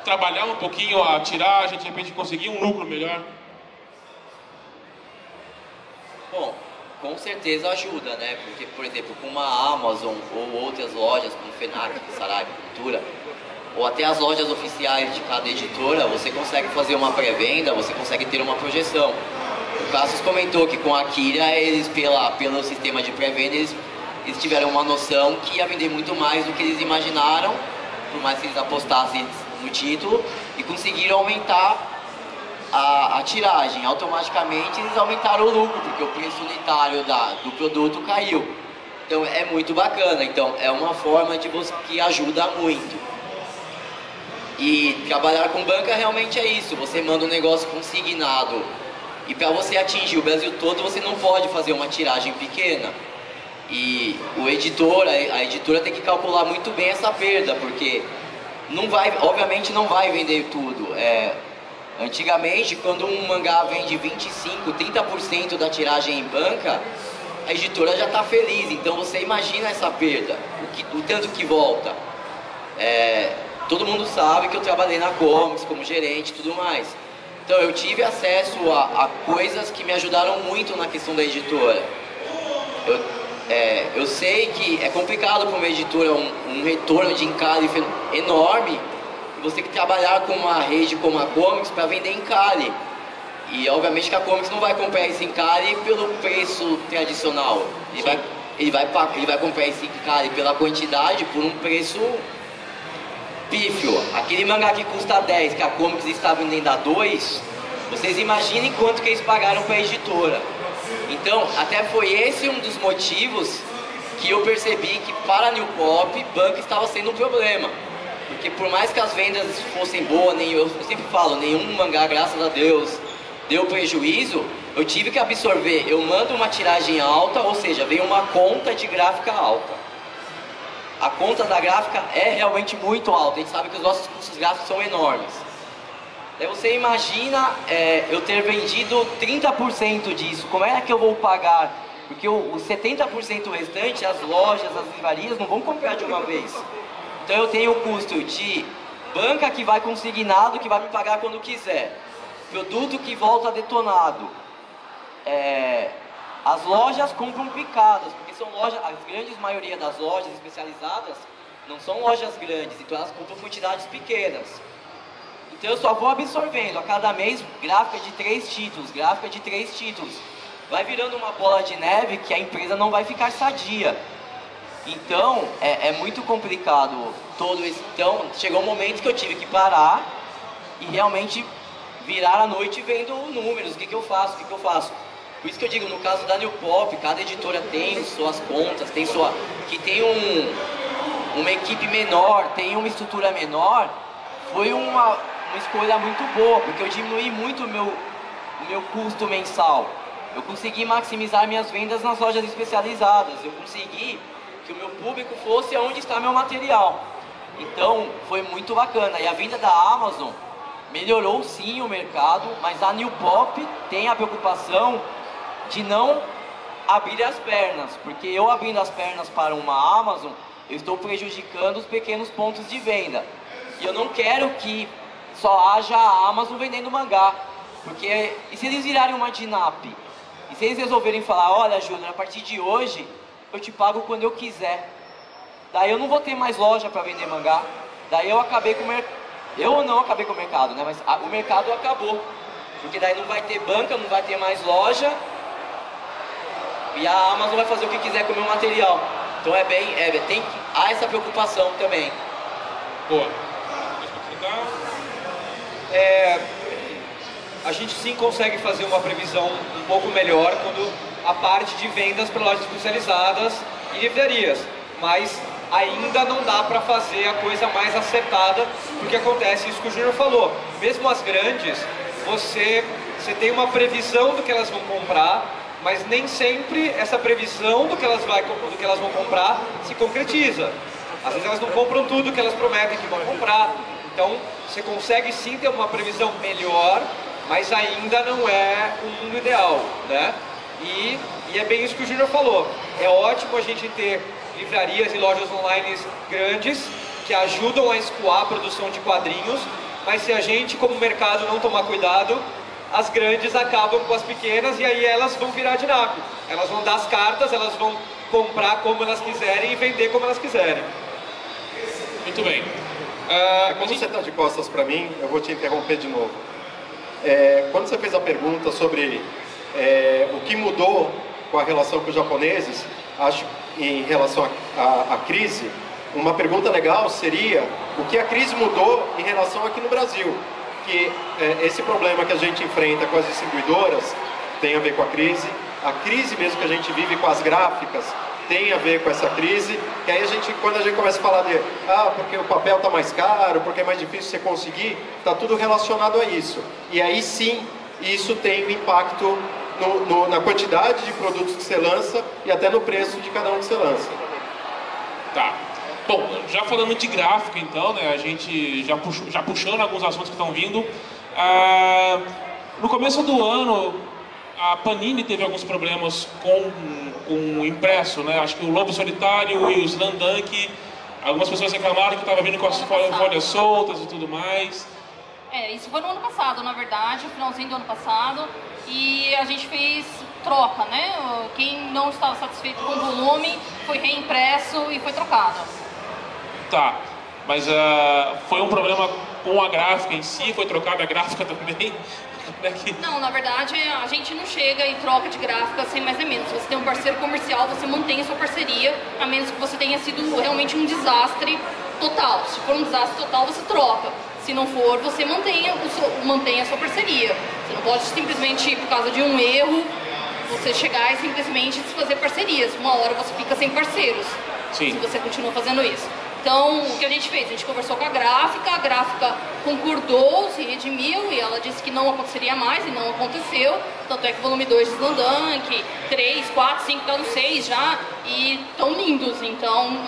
Trabalhar um pouquinho a tiragem, de repente conseguir um lucro melhor. Bom, com certeza ajuda, né? Porque, por exemplo, com uma Amazon ou outras lojas como Fenac, Saraiva, Cultura, ou até as lojas oficiais de cada editora, você consegue fazer uma pré-venda, você consegue ter uma projeção. O Cassius comentou que com a Akira, eles, pelo sistema de pré-venda, eles tiveram uma noção que ia vender muito mais do que eles imaginaram, por mais que eles apostassem no título, e conseguiram aumentar a tiragem. Automaticamente eles aumentaram o lucro, porque o preço unitário do produto caiu. Então é muito bacana. Então é uma forma que ajuda muito. E trabalhar com banca realmente é isso. Você manda um negócio consignado, e para você atingir o Brasil todo, você não pode fazer uma tiragem pequena. E a editora tem que calcular muito bem essa perda, porque obviamente não vai vender tudo. Antigamente, quando um mangá vende 25, 30% da tiragem em banca, a editora já está feliz. Então você imagina essa perda, o tanto que volta. Todo mundo sabe que eu trabalhei na Comics como gerente e tudo mais. Então eu tive acesso a coisas que me ajudaram muito na questão da editora. Eu sei que é complicado para uma editora um retorno de encalhe enorme. Você tem que trabalhar com uma rede como a Comics para vender encalhe. E obviamente que a Comics não vai comprar esse encalhe pelo preço tradicional. Ele vai comprar esse encalhe pela quantidade por um preço pífio. Aquele mangá que custa 10, que a Comics está vendendo a 2, vocês imaginem quanto que eles pagaram para a editora. Então, até foi esse um dos motivos que eu percebi que para a New Pop, banca estava sendo um problema. Porque por mais que as vendas fossem boas, eu sempre falo, nenhum mangá, graças a Deus, deu prejuízo, eu tive que absorver. Eu mando uma tiragem alta, ou seja, vem uma conta de gráfica alta. A conta da gráfica é realmente muito alta, a gente sabe que os nossos custos gráficos são enormes. Daí você imagina eu ter vendido 30% disso, como é que eu vou pagar? Porque o 70% restante, as lojas, as livrarias não vão comprar de uma vez. Então eu tenho o custo de banca que vai consignado, que vai me pagar quando quiser. Produto que volta detonado. as lojas compram picadas, porque são lojas, a grande maioria das lojas especializadas não são lojas grandes, então elas compram quantidades pequenas. Então eu só vou absorvendo a cada mês gráfica de 3 títulos, gráfica de 3 títulos. Vai virando uma bola de neve que a empresa não vai ficar sadia. Então é muito complicado todo esse. Então chegou um momento que eu tive que parar e realmente virar a noite vendo números, o que eu faço. Por isso que eu digo, no caso da New Pop, cada editora tem suas contas, tem uma equipe menor, tem uma estrutura menor. Foi uma escolha muito boa, porque eu diminui muito o meu custo mensal. Eu consegui maximizar minhas vendas nas lojas especializadas. Eu consegui que o meu público fosse onde está meu material. Então, foi muito bacana. E a vinda da Amazon melhorou sim o mercado, mas a New Pop tem a preocupação de não abrir as pernas, porque eu abrindo as pernas para uma Amazon, eu estou prejudicando os pequenos pontos de venda. E eu não quero que só haja a Amazon vendendo mangá, porque e se eles virarem uma DINAP? E se eles resolverem falar, olha Júnior, a partir de hoje eu te pago quando eu quiser. Daí eu não vou ter mais loja para vender mangá. Daí eu acabei com o mercado. Eu não acabei com o mercado, né? Mas o mercado acabou. Porque daí não vai ter banca, não vai ter mais loja. E a Amazon vai fazer o que quiser com o meu material. Então há essa preocupação também. Boa. A gente sim consegue fazer uma previsão um pouco melhor quando a parte de vendas para lojas especializadas e livrarias, mas ainda não dá para fazer a coisa mais acertada, porque acontece isso que o Júnior falou. Mesmo as grandes, você tem uma previsão do que elas vão comprar, mas nem sempre essa previsão do que elas vão comprar se concretiza. Às vezes elas não compram tudo que elas prometem que vão comprar. Então você consegue sim ter uma previsão melhor, mas ainda não é o mundo ideal, né? E é bem isso que o Júnior falou. É ótimo a gente ter livrarias e lojas online grandes que ajudam a escoar a produção de quadrinhos, mas se a gente como mercado não tomar cuidado, as grandes acabam com as pequenas e aí elas vão virar DINAP. Elas vão dar as cartas, elas vão comprar como elas quiserem e vender como elas quiserem. Muito bem. Quando você está de costas para mim, eu vou te interromper de novo. Quando você fez a pergunta sobre o que mudou com a relação com os japoneses, acho em relação à crise, uma pergunta legal seria o que a crise mudou em relação aqui no Brasil. Que esse problema que a gente enfrenta com as distribuidoras tem a ver com a crise mesmo que a gente vive com as gráficas tem a ver com essa crise, que aí quando a gente começa a falar de porque o papel está mais caro, porque é mais difícil você conseguir, está tudo relacionado a isso. E aí sim, isso tem um impacto na quantidade de produtos que você lança e até no preço de cada um que você lança. Tá. Bom, já falando de gráfica então, né, a gente já puxando alguns assuntos que estão vindo. No começo do ano, a Panini teve alguns problemas com o impresso, né? Acho que o Lobo Solitário e o Slamdunk, algumas pessoas reclamaram que estava vindo com as folhas soltas e tudo mais. Isso foi no ano passado, na verdade, no finalzinho do ano passado, e a gente fez troca, né? Quem não estava satisfeito com o volume foi reimpresso e foi trocado. Tá, mas foi um problema com a gráfica em si, foi trocada a gráfica também? Não, na verdade a gente não chega e troca de gráfica sem mais nem menos. Se você tem um parceiro comercial, você mantém a sua parceria, a menos que você tenha sido realmente um desastre total. Se for um desastre total, você troca. Se não for, você mantém a sua parceria. Você não pode simplesmente, por causa de um erro, você chegar e simplesmente desfazer parcerias. Uma hora você fica sem parceiros. Sim. Se você continua fazendo isso. Então, o que a gente fez? A gente conversou com a gráfica concordou, se redimiu e ela disse que não aconteceria mais e não aconteceu. Tanto é que o volume 2 de Slamdunk, 3, 4, 5, estão no 6 já e estão lindos. Então,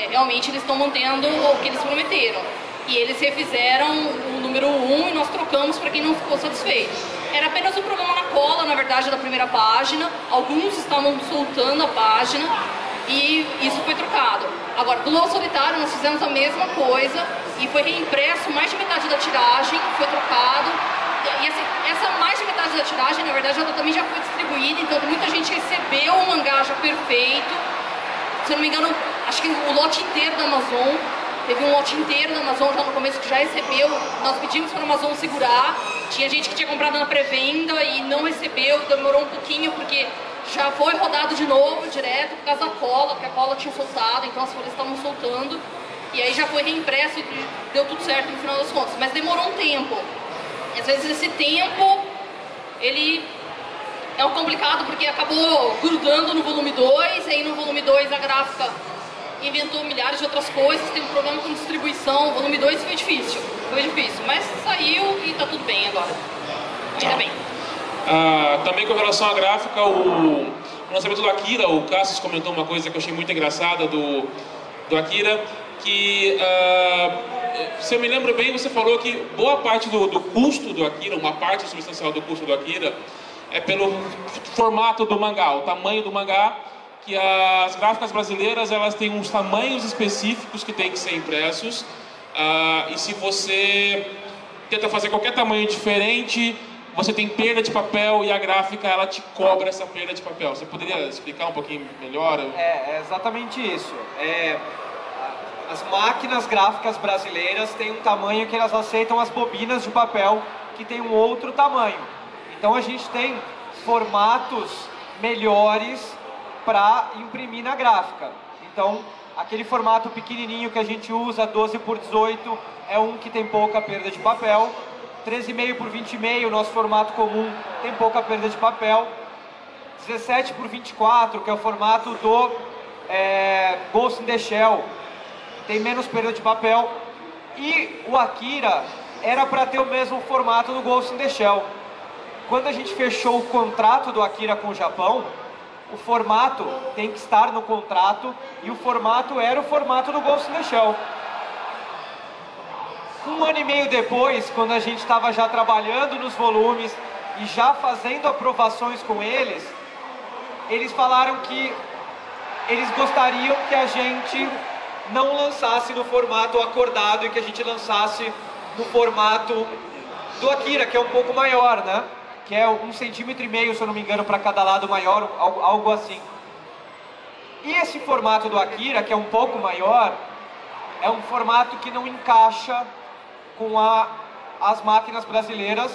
realmente eles estão mantendo o que eles prometeram. E eles refizeram o número 1 e nós trocamos para quem não ficou satisfeito. Era apenas um problema na cola, na verdade, da primeira página. Alguns estavam soltando a página. E isso foi trocado. Agora, do Lobo Solitário nós fizemos a mesma coisa e foi reimpresso mais de metade da tiragem, foi trocado. E assim, essa mais de metade da tiragem, na verdade, ela também já foi distribuída, então muita gente recebeu Se eu não me engano, acho que o lote inteiro da Amazon, teve um lote inteiro da Amazon já no começo que já recebeu. Nós pedimos para a Amazon segurar. Tinha gente que tinha comprado na pré-venda e não recebeu, demorou um pouquinho porque já foi rodado de novo, direto, por causa da cola, porque a cola tinha soltado, então as folhas estavam soltando. E aí já foi reimpresso e deu tudo certo no final das contas. Mas demorou um tempo. E às vezes esse tempo, ele é um complicado porque acabou grudando no volume 2, aí no volume 2 a gráfica inventou milhares de outras coisas, tem um problema com distribuição, o volume 2 foi difícil, mas saiu e tá tudo bem agora. Ainda bem. Também com relação à gráfica, o lançamento do Akira, o Cassius comentou uma coisa que eu achei muito engraçada do Akira, que, se eu me lembro bem, você falou que boa parte do custo do Akira, uma parte substancial do custo do Akira, é pelo formato do mangá, o tamanho do mangá, que as gráficas brasileiras elas têm uns tamanhos específicos que têm que ser impressos, e se você tenta fazer qualquer tamanho diferente, você tem perda de papel e a gráfica ela te cobra essa perda de papel. Você poderia explicar um pouquinho melhor? É exatamente isso. As máquinas gráficas brasileiras têm um tamanho que elas aceitam as bobinas de papel que tem um outro tamanho. Então a gente tem formatos melhores para imprimir na gráfica. Então aquele formato pequenininho que a gente usa, 12 por 18, é um que tem pouca perda de papel. 13,5 por 20,5, nosso formato comum, tem pouca perda de papel. 17 por 24, que é o formato do Ghost in the Shell, tem menos perda de papel. E o Akira era para ter o mesmo formato do Ghost in the Shell. Quando a gente fechou o contrato do Akira com o Japão, o formato tem que estar no contrato e o formato era o formato do Ghost in the Shell. Um ano e meio depois, quando a gente estava já trabalhando nos volumes e já fazendo aprovações com eles, eles falaram que eles gostariam que a gente não lançasse no formato acordado e que a gente lançasse no formato do Akira, que é um pouco maior, né? Que é 1,5 cm, se eu não me engano, para cada lado maior, algo assim. E esse formato do Akira, que é um pouco maior, é um formato que não encaixa com as máquinas brasileiras,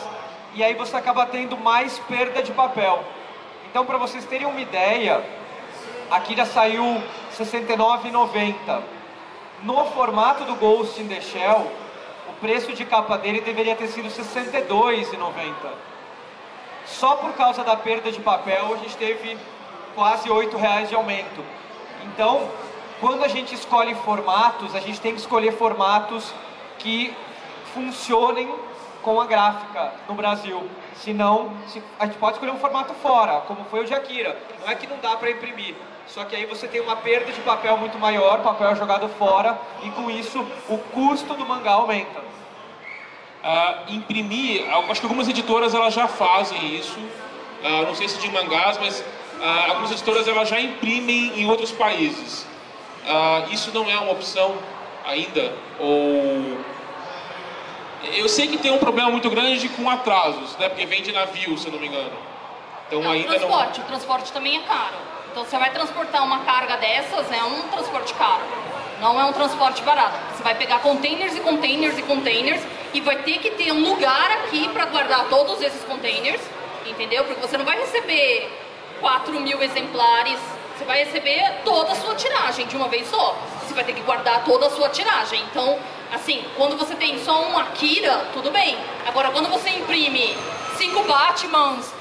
e aí você acaba tendo mais perda de papel. Então, para vocês terem uma ideia, aqui já saiu R$ 69,90. No formato do Ghost in the Shell, o preço de capa dele deveria ter sido R$ 62,90. Só por causa da perda de papel, a gente teve quase R$ 8,00 de aumento. Então, quando a gente escolhe formatos, a gente tem que escolher formatos que funcionem com a gráfica no Brasil. Senão, a gente pode escolher um formato fora, como foi o de Akira. Não é que não dá para imprimir, só que aí você tem uma perda de papel muito maior, papel jogado fora, e com isso o custo do mangá aumenta. Imprimir, acho que algumas editoras elas já fazem isso, não sei se de mangás, mas algumas editoras elas já imprimem em outros países. Isso não é uma opção ainda? Ou... Eu sei que tem um problema muito grande com atrasos, né? Porque vem de navio, se eu não me engano. Então ainda o transporte também é caro. Então você vai transportar uma carga dessas, é um transporte caro. Não é um transporte barato. Você vai pegar containers e containers e containers e vai ter que ter um lugar aqui para guardar todos esses containers, entendeu? Porque você não vai receber 4.000 exemplares, você vai receber toda a sua tiragem de uma vez só. Você vai ter que guardar toda a sua tiragem. Então, assim, quando você tem só um Akira, tudo bem. Agora, quando você imprime 5 Batmans,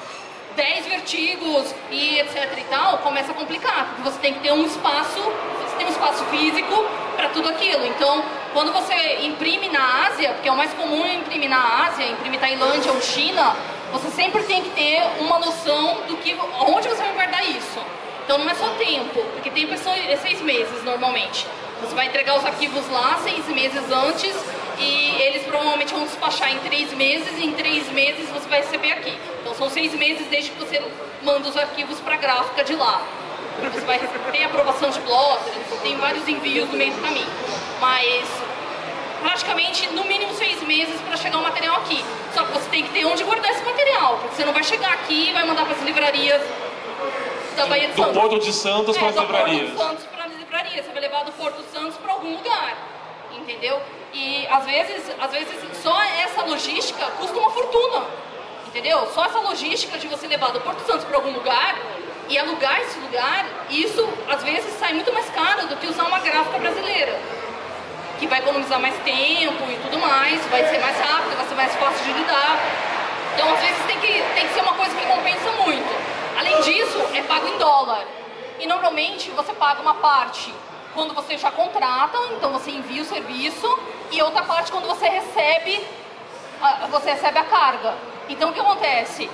10 Vertigos e etc e tal, começa a complicar, porque você tem que ter um espaço, você tem um espaço físico para tudo aquilo. Então, quando você imprime na Ásia, porque é o mais comum imprimir na Ásia, imprimir Tailândia ou China, você sempre tem que ter uma noção do que, onde você vai guardar isso. Então não é só tempo, porque tempo é 6 meses normalmente. Você vai entregar os arquivos lá 6 meses antes e eles provavelmente vão despachar em 3 meses e em 3 meses você vai receber aqui. Então são 6 meses desde que você manda os arquivos para a gráfica de lá. Você vai ter aprovação de plotter, tem vários envios no meio do caminho. Mas praticamente no mínimo 6 meses para chegar o material aqui. Só que você tem que ter onde guardar esse material, porque você não vai chegar aqui e vai mandar para as livrarias da Bahia de Santos. Do Porto de Santos para as livrarias. Do Porto de Santos para as livrarias. brasileira, você vai levar do Porto Santos para algum lugar, entendeu? E às vezes só essa logística custa uma fortuna, entendeu? Só essa logística de você levar do Porto Santos para algum lugar e alugar esse lugar, isso às vezes sai muito mais caro do que usar uma gráfica brasileira, que vai economizar mais tempo e tudo mais, vai ser mais rápido, vai ser mais fácil de lidar. Então às vezes tem que ser uma coisa que compensa muito. Além disso, é pago em dólar. E normalmente você paga uma parte quando você já contrata, então você envia o serviço, e outra parte quando você recebe a carga. Então o que acontece?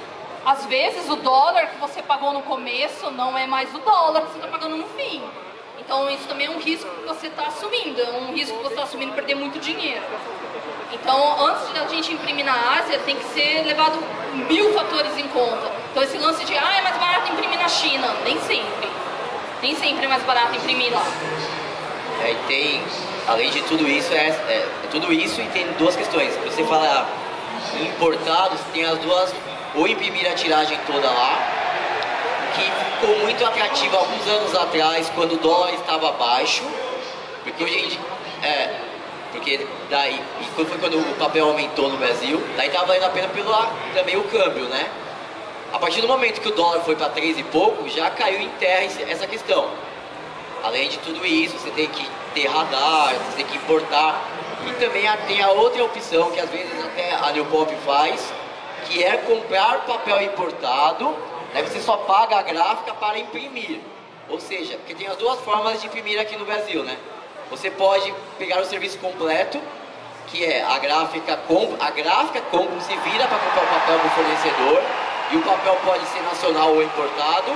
Às vezes o dólar que você pagou no começo não é mais o dólar que você está pagando no fim. Então isso também é um risco que você está assumindo, é um risco que você está assumindo perder muito dinheiro. Então antes de a gente imprimir na Ásia tem que ser levado 1000 fatores em conta. Então esse lance de é mais barato imprimir na China, nem sempre. Nem sempre é mais barato imprimir lá. E tem, além de tudo isso, tudo isso e tem duas questões. Você fala importados, tem as duas, ou imprimir a tiragem toda lá, que ficou muito atrativo alguns anos atrás, quando o dólar estava baixo, porque hoje em dia, porque daí, foi quando o papel aumentou no Brasil, daí estava valendo a pena também o câmbio, né? A partir do momento que o dólar foi para 3 e pouco, já caiu em terra essa questão. Além de tudo isso, você tem que ter radar, você tem que importar. E também tem a outra opção, que às vezes até a New Pop faz, que é comprar papel importado, daí você só paga a gráfica para imprimir. Ou seja, porque tem as duas formas de imprimir aqui no Brasil, né? Você pode pegar o serviço completo, que é a gráfica se vira para comprar o papel do fornecedor, e o papel pode ser nacional ou importado,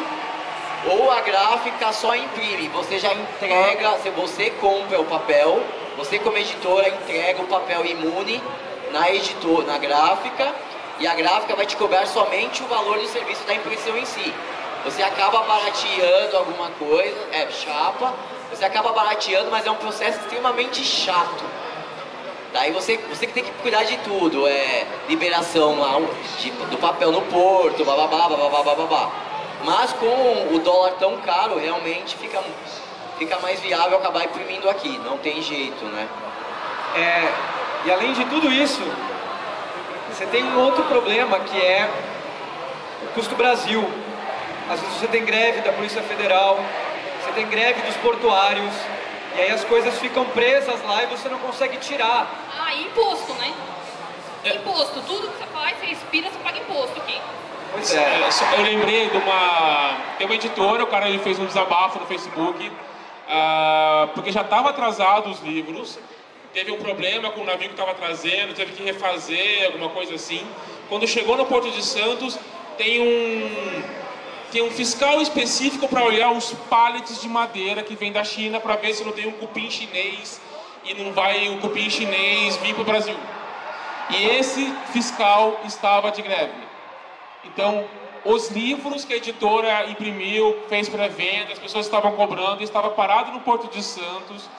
ou a gráfica só imprime, você já entrega, se você compra o papel, você como editora entrega o papel imune na gráfica, e a gráfica vai te cobrar somente o valor do serviço da impressão em si. Você acaba barateando alguma coisa, chapa, você acaba barateando, mas é um processo extremamente chato. Daí você que tem que cuidar de tudo, liberação lá do papel no porto, bababá. Mas com o dólar tão caro, realmente fica mais viável acabar imprimindo aqui, não tem jeito, né? E além de tudo isso, você tem um outro problema que é o custo Brasil. Às vezes você tem greve da Polícia Federal, você tem greve dos portuários, e aí as coisas ficam presas lá e você não consegue tirar. Imposto, né? Imposto, tudo que você faz, você expira, você paga imposto aqui. Pois é. Eu lembrei tem uma editora, o cara ele fez um desabafo no Facebook, porque já estava atrasado os livros, teve um problema com o navio que estava trazendo, teve que refazer, alguma coisa assim. Quando chegou no Porto de Santos, tem um fiscal específico para olhar os pallets de madeira que vem da China para ver se não tem um cupim chinês e não vai o cupim chinês vir para o Brasil. E esse fiscal estava de greve. Então, os livros que a editora imprimiu, fez pré-venda, as pessoas estavam cobrando, estava parado no Porto de Santos,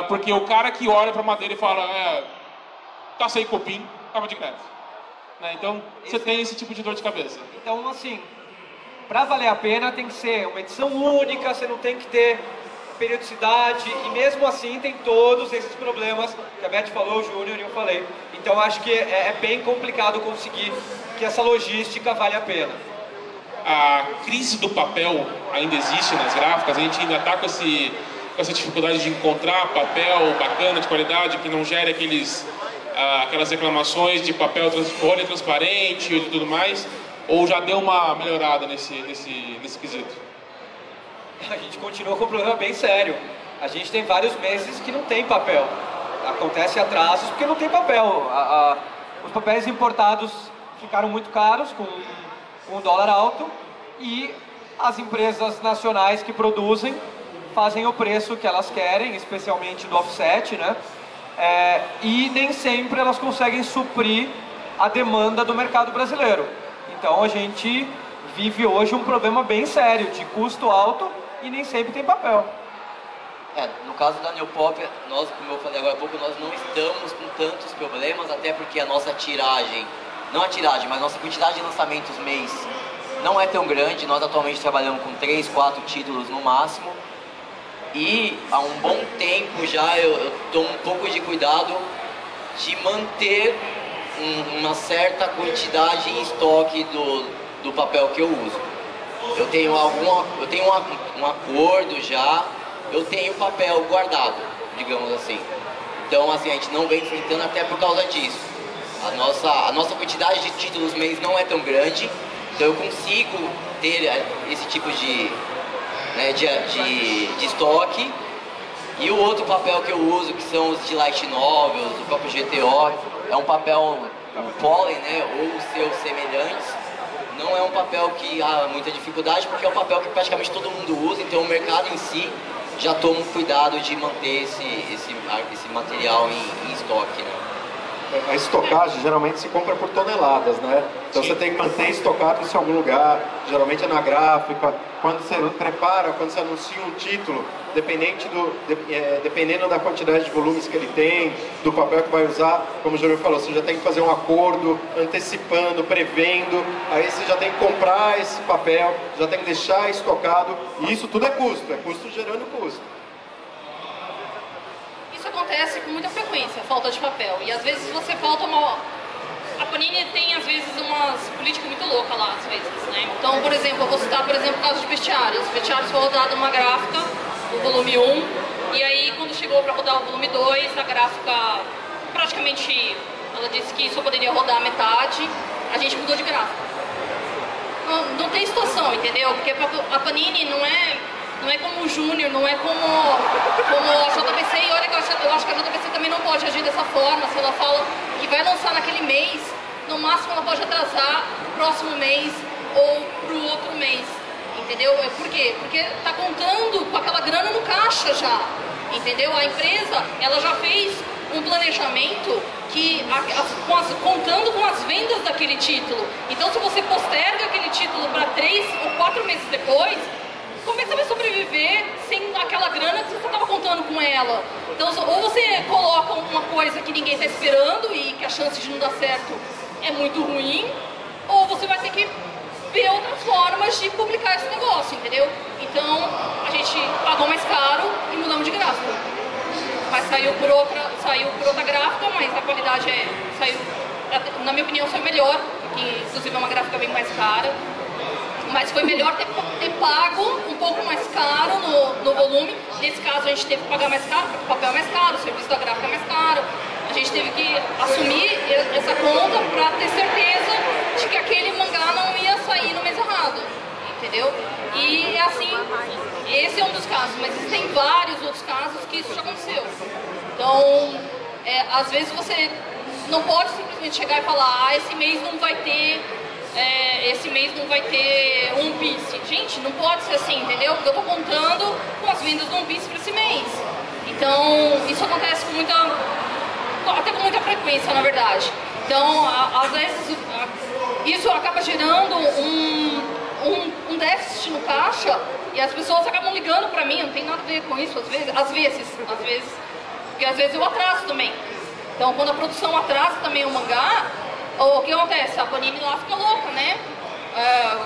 porque o cara que olha para a madeira e fala, tá sem cupim, estava de greve. Né? Então, você tem esse tipo de dor de cabeça. Então, assim, para valer a pena tem que ser uma edição única, você não tem que ter periodicidade, e mesmo assim tem todos esses problemas que a Beth falou, o Júnior e eu falei. Então acho que é bem complicado conseguir que essa logística vale a pena. A crise do papel ainda existe nas gráficas, a gente ainda está com essa dificuldade de encontrar papel bacana, de qualidade, que não gere aquelas reclamações de papel folha transparente e tudo mais, ou já deu uma melhorada nesse quesito? A gente continua com um problema bem sério. A gente tem vários meses que não tem papel. Acontece atrasos porque não tem papel. Os papéis importados ficaram muito caros com o dólar alto, e as empresas nacionais que produzem fazem o preço que elas querem, especialmente do offset, né? E nem sempre elas conseguem suprir a demanda do mercado brasileiro. Então a gente vive hoje um problema bem sério de custo alto e nem sempre tem papel. No caso da New Pop, nós, como eu falei agora há pouco, nós não estamos com tantos problemas, até porque a nossa tiragem, não a tiragem, mas a nossa quantidade de lançamentos mês não é tão grande. Nós atualmente trabalhamos com 3, 4 títulos no máximo. E há um bom tempo já eu tomo um pouco de cuidado de manter uma certa quantidade em estoque do papel que eu uso. Eu tenho um acordo já, eu tenho papel guardado, digamos assim. Então assim, a gente não vem enfrentando até por causa disso. A nossa quantidade de títulos mês não é tão grande, então eu consigo ter esse tipo de estoque. E o outro papel que eu uso, que são os de light novels, o próprio GTO, é um papel pólen, né, ou seus semelhantes. Não é um papel que há muita dificuldade, porque é um papel que praticamente todo mundo usa, então o mercado em si já toma cuidado de manter esse material em estoque, né? A estocagem geralmente se compra por toneladas, né? Então você tem que manter estocado isso em algum lugar, geralmente é na gráfica. Quando você prepara, quando você anuncia um título, dependendo da quantidade de volumes que ele tem, do papel que vai usar, como o Júlio falou, você já tem que fazer um acordo, antecipando, prevendo, aí você já tem que comprar esse papel, já tem que deixar estocado, e isso tudo é custo gerando custo. Isso acontece com muita frequência, falta de papel. E às vezes você falta uma... A Panini tem às vezes umas políticas muito loucas lá, às vezes, né? Então, por exemplo, eu vou citar, por exemplo, o caso de Bestiários. Bestiários foi rodado uma gráfica, o volume 1, e aí quando chegou para rodar o volume 2, a gráfica praticamente, ela disse que só poderia rodar a metade, a gente mudou de gráfica. Não tem situação, entendeu? Porque a Panini não é como o Júnior, não é como a JBC, e olha que eu acho que a JBC também não pode agir dessa forma. Se ela fala que vai lançar naquele mês, no máximo ela pode atrasar pro próximo mês ou pro outro mês, entendeu? Por quê? Porque tá contando com aquela grana no caixa já, entendeu? A empresa, ela já fez um planejamento contando com as vendas daquele título. Então se você posterga aquele título para 3 ou 4 meses depois, como é que você vai sobreviver sem aquela grana que você estava contando com ela? Então, ou você coloca uma coisa que ninguém está esperando e que a chance de não dar certo é muito ruim, ou você vai ter que ver outras formas de publicar esse negócio, entendeu? Então, a gente pagou mais caro e mudamos de gráfica. Mas saiu por outra gráfica, mas a qualidade na minha opinião, saiu melhor, que inclusive é uma gráfica bem mais cara. Mas foi melhor ter pago um pouco mais caro no volume. Nesse caso a gente teve que pagar mais caro, porque o papel é mais caro, o serviço da gráfica é mais caro. A gente teve que assumir essa conta para ter certeza de que aquele mangá não ia sair no mês errado, entendeu? E é assim, esse é um dos casos, mas existem vários outros casos que isso já aconteceu. Então, às vezes você não pode simplesmente chegar e falar, esse mês não vai ter One Piece. Gente, não pode ser assim, entendeu? Porque eu tô contando com as vendas do One Piece para esse mês. Então, isso acontece até com muita frequência, na verdade. Então, às vezes, isso acaba gerando um déficit no caixa e as pessoas acabam ligando para mim, não tem nada a ver com isso, às vezes, porque às vezes eu atraso também. Então, quando a produção atrasa também o mangá, o que acontece? A Panini lá fica louca, né?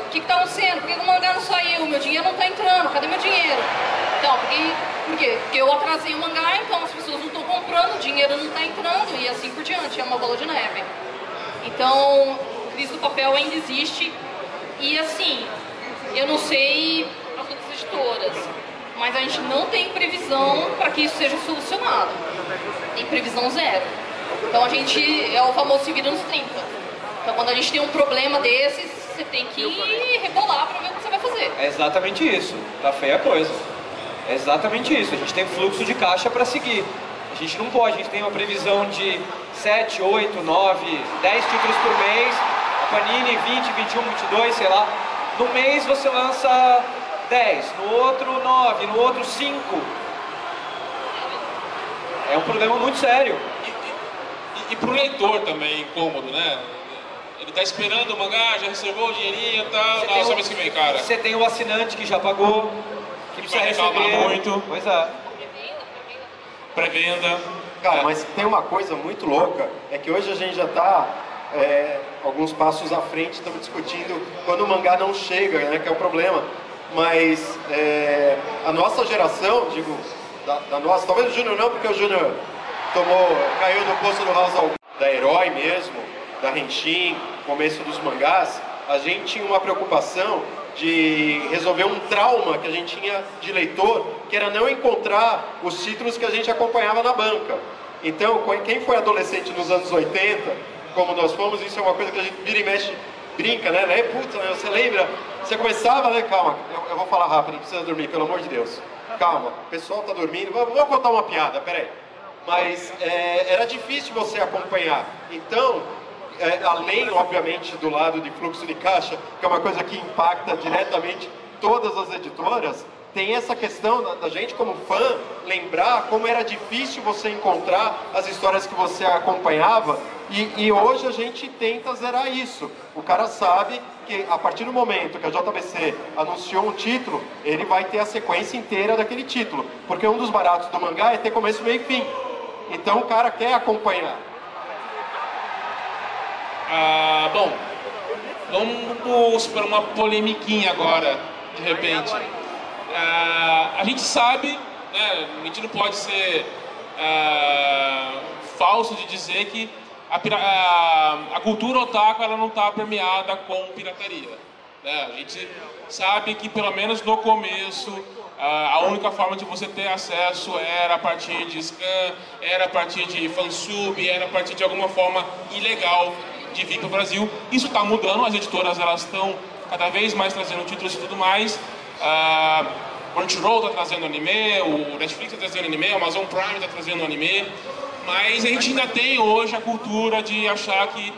O que está acontecendo? Por que o mangá não saiu? Meu dinheiro não está entrando, cadê meu dinheiro? Então, por quê? Porque eu atrasei o mangá, então as pessoas não estão comprando, o dinheiro não está entrando e assim por diante, é uma bola de neve. Então, a crise do papel ainda existe e assim, eu não sei as outras editoras, mas a gente não tem previsão para que isso seja solucionado. Tem previsão zero. Então a gente é o famoso se vira nos 30. Então quando a gente tem um problema desses, você tem que rebolar para ver o que você vai fazer. É exatamente isso. Tá feia a coisa. É exatamente isso. A gente tem fluxo de caixa para seguir. A gente não pode, a gente tem uma previsão de 7, 8, 9, 10 títulos por mês. A Panini 20, 21, 22, sei lá. No mês você lança 10, no outro 9, no outro 5. É um problema muito sério. E pro leitor também é incômodo, né? Ele tá esperando o mangá, já reservou o dinheirinho e tal, não, só mês que vem, cara. Você tem o assinante que já pagou, que precisa vai reclamar receber. Muito. Pois é. Pré-venda. Cara, mas tem uma coisa muito louca, é que hoje a gente já tá alguns passos à frente, estamos discutindo quando o mangá não chega, né, que é o problema. mas a nossa geração, digo, da nossa, talvez o Júnior não, porque o Júnior caiu no poço do House of da Herói mesmo, da Henshin, começo dos mangás, a gente tinha uma preocupação de resolver um trauma que a gente tinha de leitor, que era não encontrar os títulos que a gente acompanhava na banca. Então, quem foi adolescente nos anos 80, como nós fomos, isso é uma coisa que a gente vira e mexe, brinca, né? Puta, você lembra? Você começava, né? Calma, eu vou falar rápido, não precisa dormir, pelo amor de Deus. Calma, o pessoal tá dormindo, vou contar uma piada, peraí. Mas era difícil você acompanhar. Então, além, obviamente, do lado de fluxo de caixa, que é uma coisa que impacta diretamente todas as editoras, tem essa questão da gente, como fã, lembrar como era difícil você encontrar as histórias que você acompanhava, e hoje a gente tenta zerar isso. O cara sabe que a partir do momento que a JBC anunciou um título, ele vai ter a sequência inteira daquele título, porque um dos baratos do mangá é ter começo, meio e fim. Então o cara quer acompanhar. Bom, vamos para uma polemiquinha agora, de repente. A gente sabe, né, a gente não pode ser falso de dizer que a cultura otaku ela não está permeada com pirataria. Né? A gente sabe que pelo menos no começo a única forma de você ter acesso era a partir de scan, era a partir de fansub, era a partir de alguma forma ilegal de vir para o Brasil. Isso está mudando, as editoras elas estão cada vez mais trazendo títulos e tudo mais. Crunchyroll está trazendo anime, o Netflix está trazendo anime, o Amazon Prime está trazendo anime, mas a gente ainda tem hoje a cultura de achar que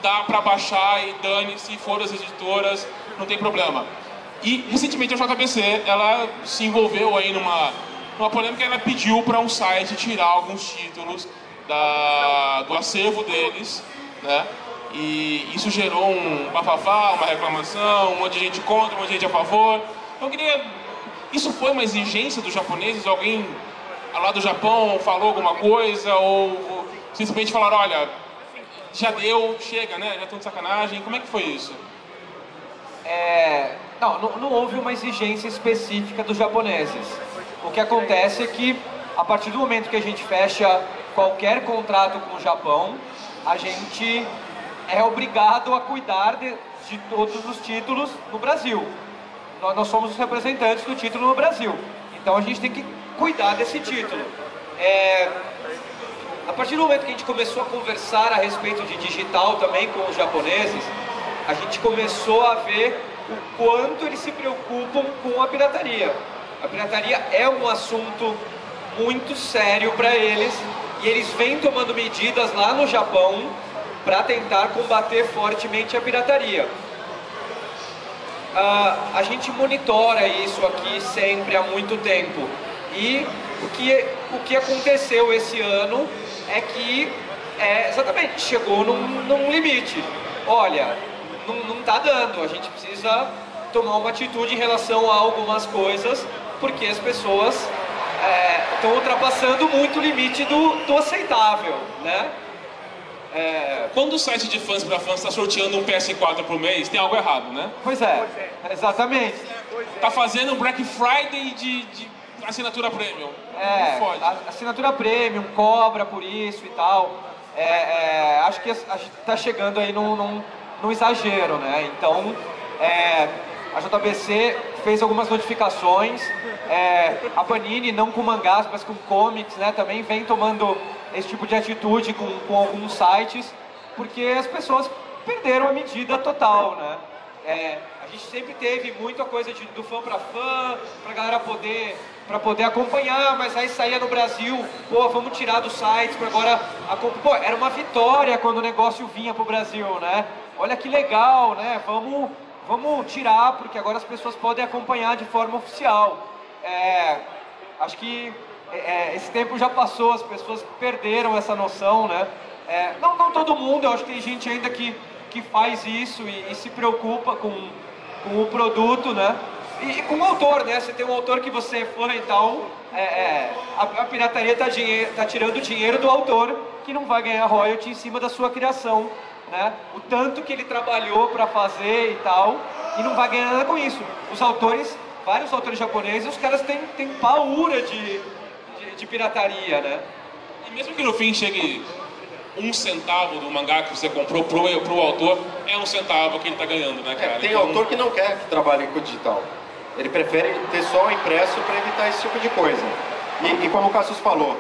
dá para baixar e dane-se, for as editoras, não tem problema. E recentemente a JBC ela se envolveu aí numa polêmica, ela pediu para um site tirar alguns títulos do acervo deles, né? E isso gerou um bafafá, uma reclamação, um monte de gente contra, um monte de gente a favor. Eu queria... Isso foi uma exigência dos japoneses? Alguém lá do Japão falou alguma coisa? Ou simplesmente falaram, olha, já deu, chega, né? Já estão de sacanagem. Como é que foi isso? Não houve uma exigência específica dos japoneses. O que acontece é que, a partir do momento que a gente fecha qualquer contrato com o Japão, a gente é obrigado a cuidar de todos os títulos no Brasil. Nós somos os representantes do título no Brasil, então a gente tem que cuidar desse título. A partir do momento que a gente começou a conversar a respeito de digital também com os japoneses, a gente começou a ver o quanto eles se preocupam com a pirataria. A pirataria é um assunto muito sério para eles, e eles vêm tomando medidas lá no Japão para tentar combater fortemente a pirataria. A gente monitora isso aqui sempre há muito tempo, e o que aconteceu esse ano é que exatamente chegou num limite. Olha, não está dando, a gente precisa tomar uma atitude em relação a algumas coisas, porque as pessoas estão ultrapassando muito o limite do aceitável, né? Quando o site de fãs para fãs está sorteando um PS4 por mês, tem algo errado, né? Pois é, exatamente. Tá fazendo um Black Friday de assinatura premium. Não pode. A assinatura premium cobra por isso e tal. Acho que a gente está chegando aí num exagero, né? Então, a JBC fez algumas notificações. A Panini, não com mangás, mas com comics, né? Também vem tomando esse tipo de atitude com alguns sites, porque as pessoas perderam a medida total, né? A gente sempre teve muita coisa do fã para fã, pra galera poder acompanhar, mas aí saía no Brasil, vamos tirar dos sites para agora... era uma vitória quando o negócio vinha pro Brasil, né? Olha que legal, né? Vamos tirar, porque agora as pessoas podem acompanhar de forma oficial. Acho que esse tempo já passou, as pessoas perderam essa noção, né? Não todo mundo, eu acho que tem gente ainda que faz isso e se preocupa com o produto, né? E com o autor, né? Você tem um autor que você é fã e tal, a pirataria tá tirando o dinheiro do autor, que não vai ganhar royalty em cima da sua criação, né? O tanto que ele trabalhou para fazer e tal, e não vai ganhar nada com isso. Os autores, vários autores japoneses, os caras têm paura de pirataria, né? E mesmo que no fim chegue 1 centavo do mangá que você comprou pro autor, é 1 centavo que ele tá ganhando, né, cara? Tem autor que não quer que trabalhe com digital. Ele prefere ter só o impresso para evitar esse tipo de coisa. E como o Cassius falou,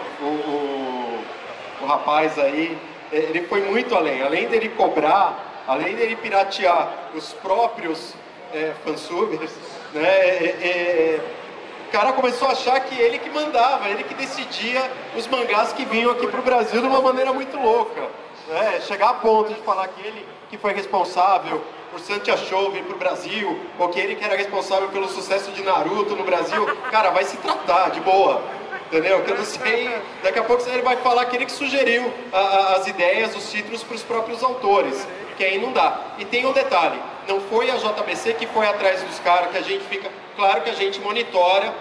o rapaz aí, ele foi muito além. Além dele cobrar, além dele piratear os próprios fansubs, né, o cara começou a achar que ele que mandava, ele que decidia os mangás que vinham aqui pro Brasil de uma maneira muito louca. Né? Chegar a ponto de falar que ele que foi responsável por Santia Show vir pro Brasil, ou que ele que era responsável pelo sucesso de Naruto no Brasil, cara, vai se tratar, de boa. Entendeu? Que eu não sei, daqui a pouco ele vai falar que ele que sugeriu as ideias, os títulos para os próprios autores, que aí não dá. E tem um detalhe, não foi a JBC que foi atrás dos caras, que a gente fica, claro que a gente monitora,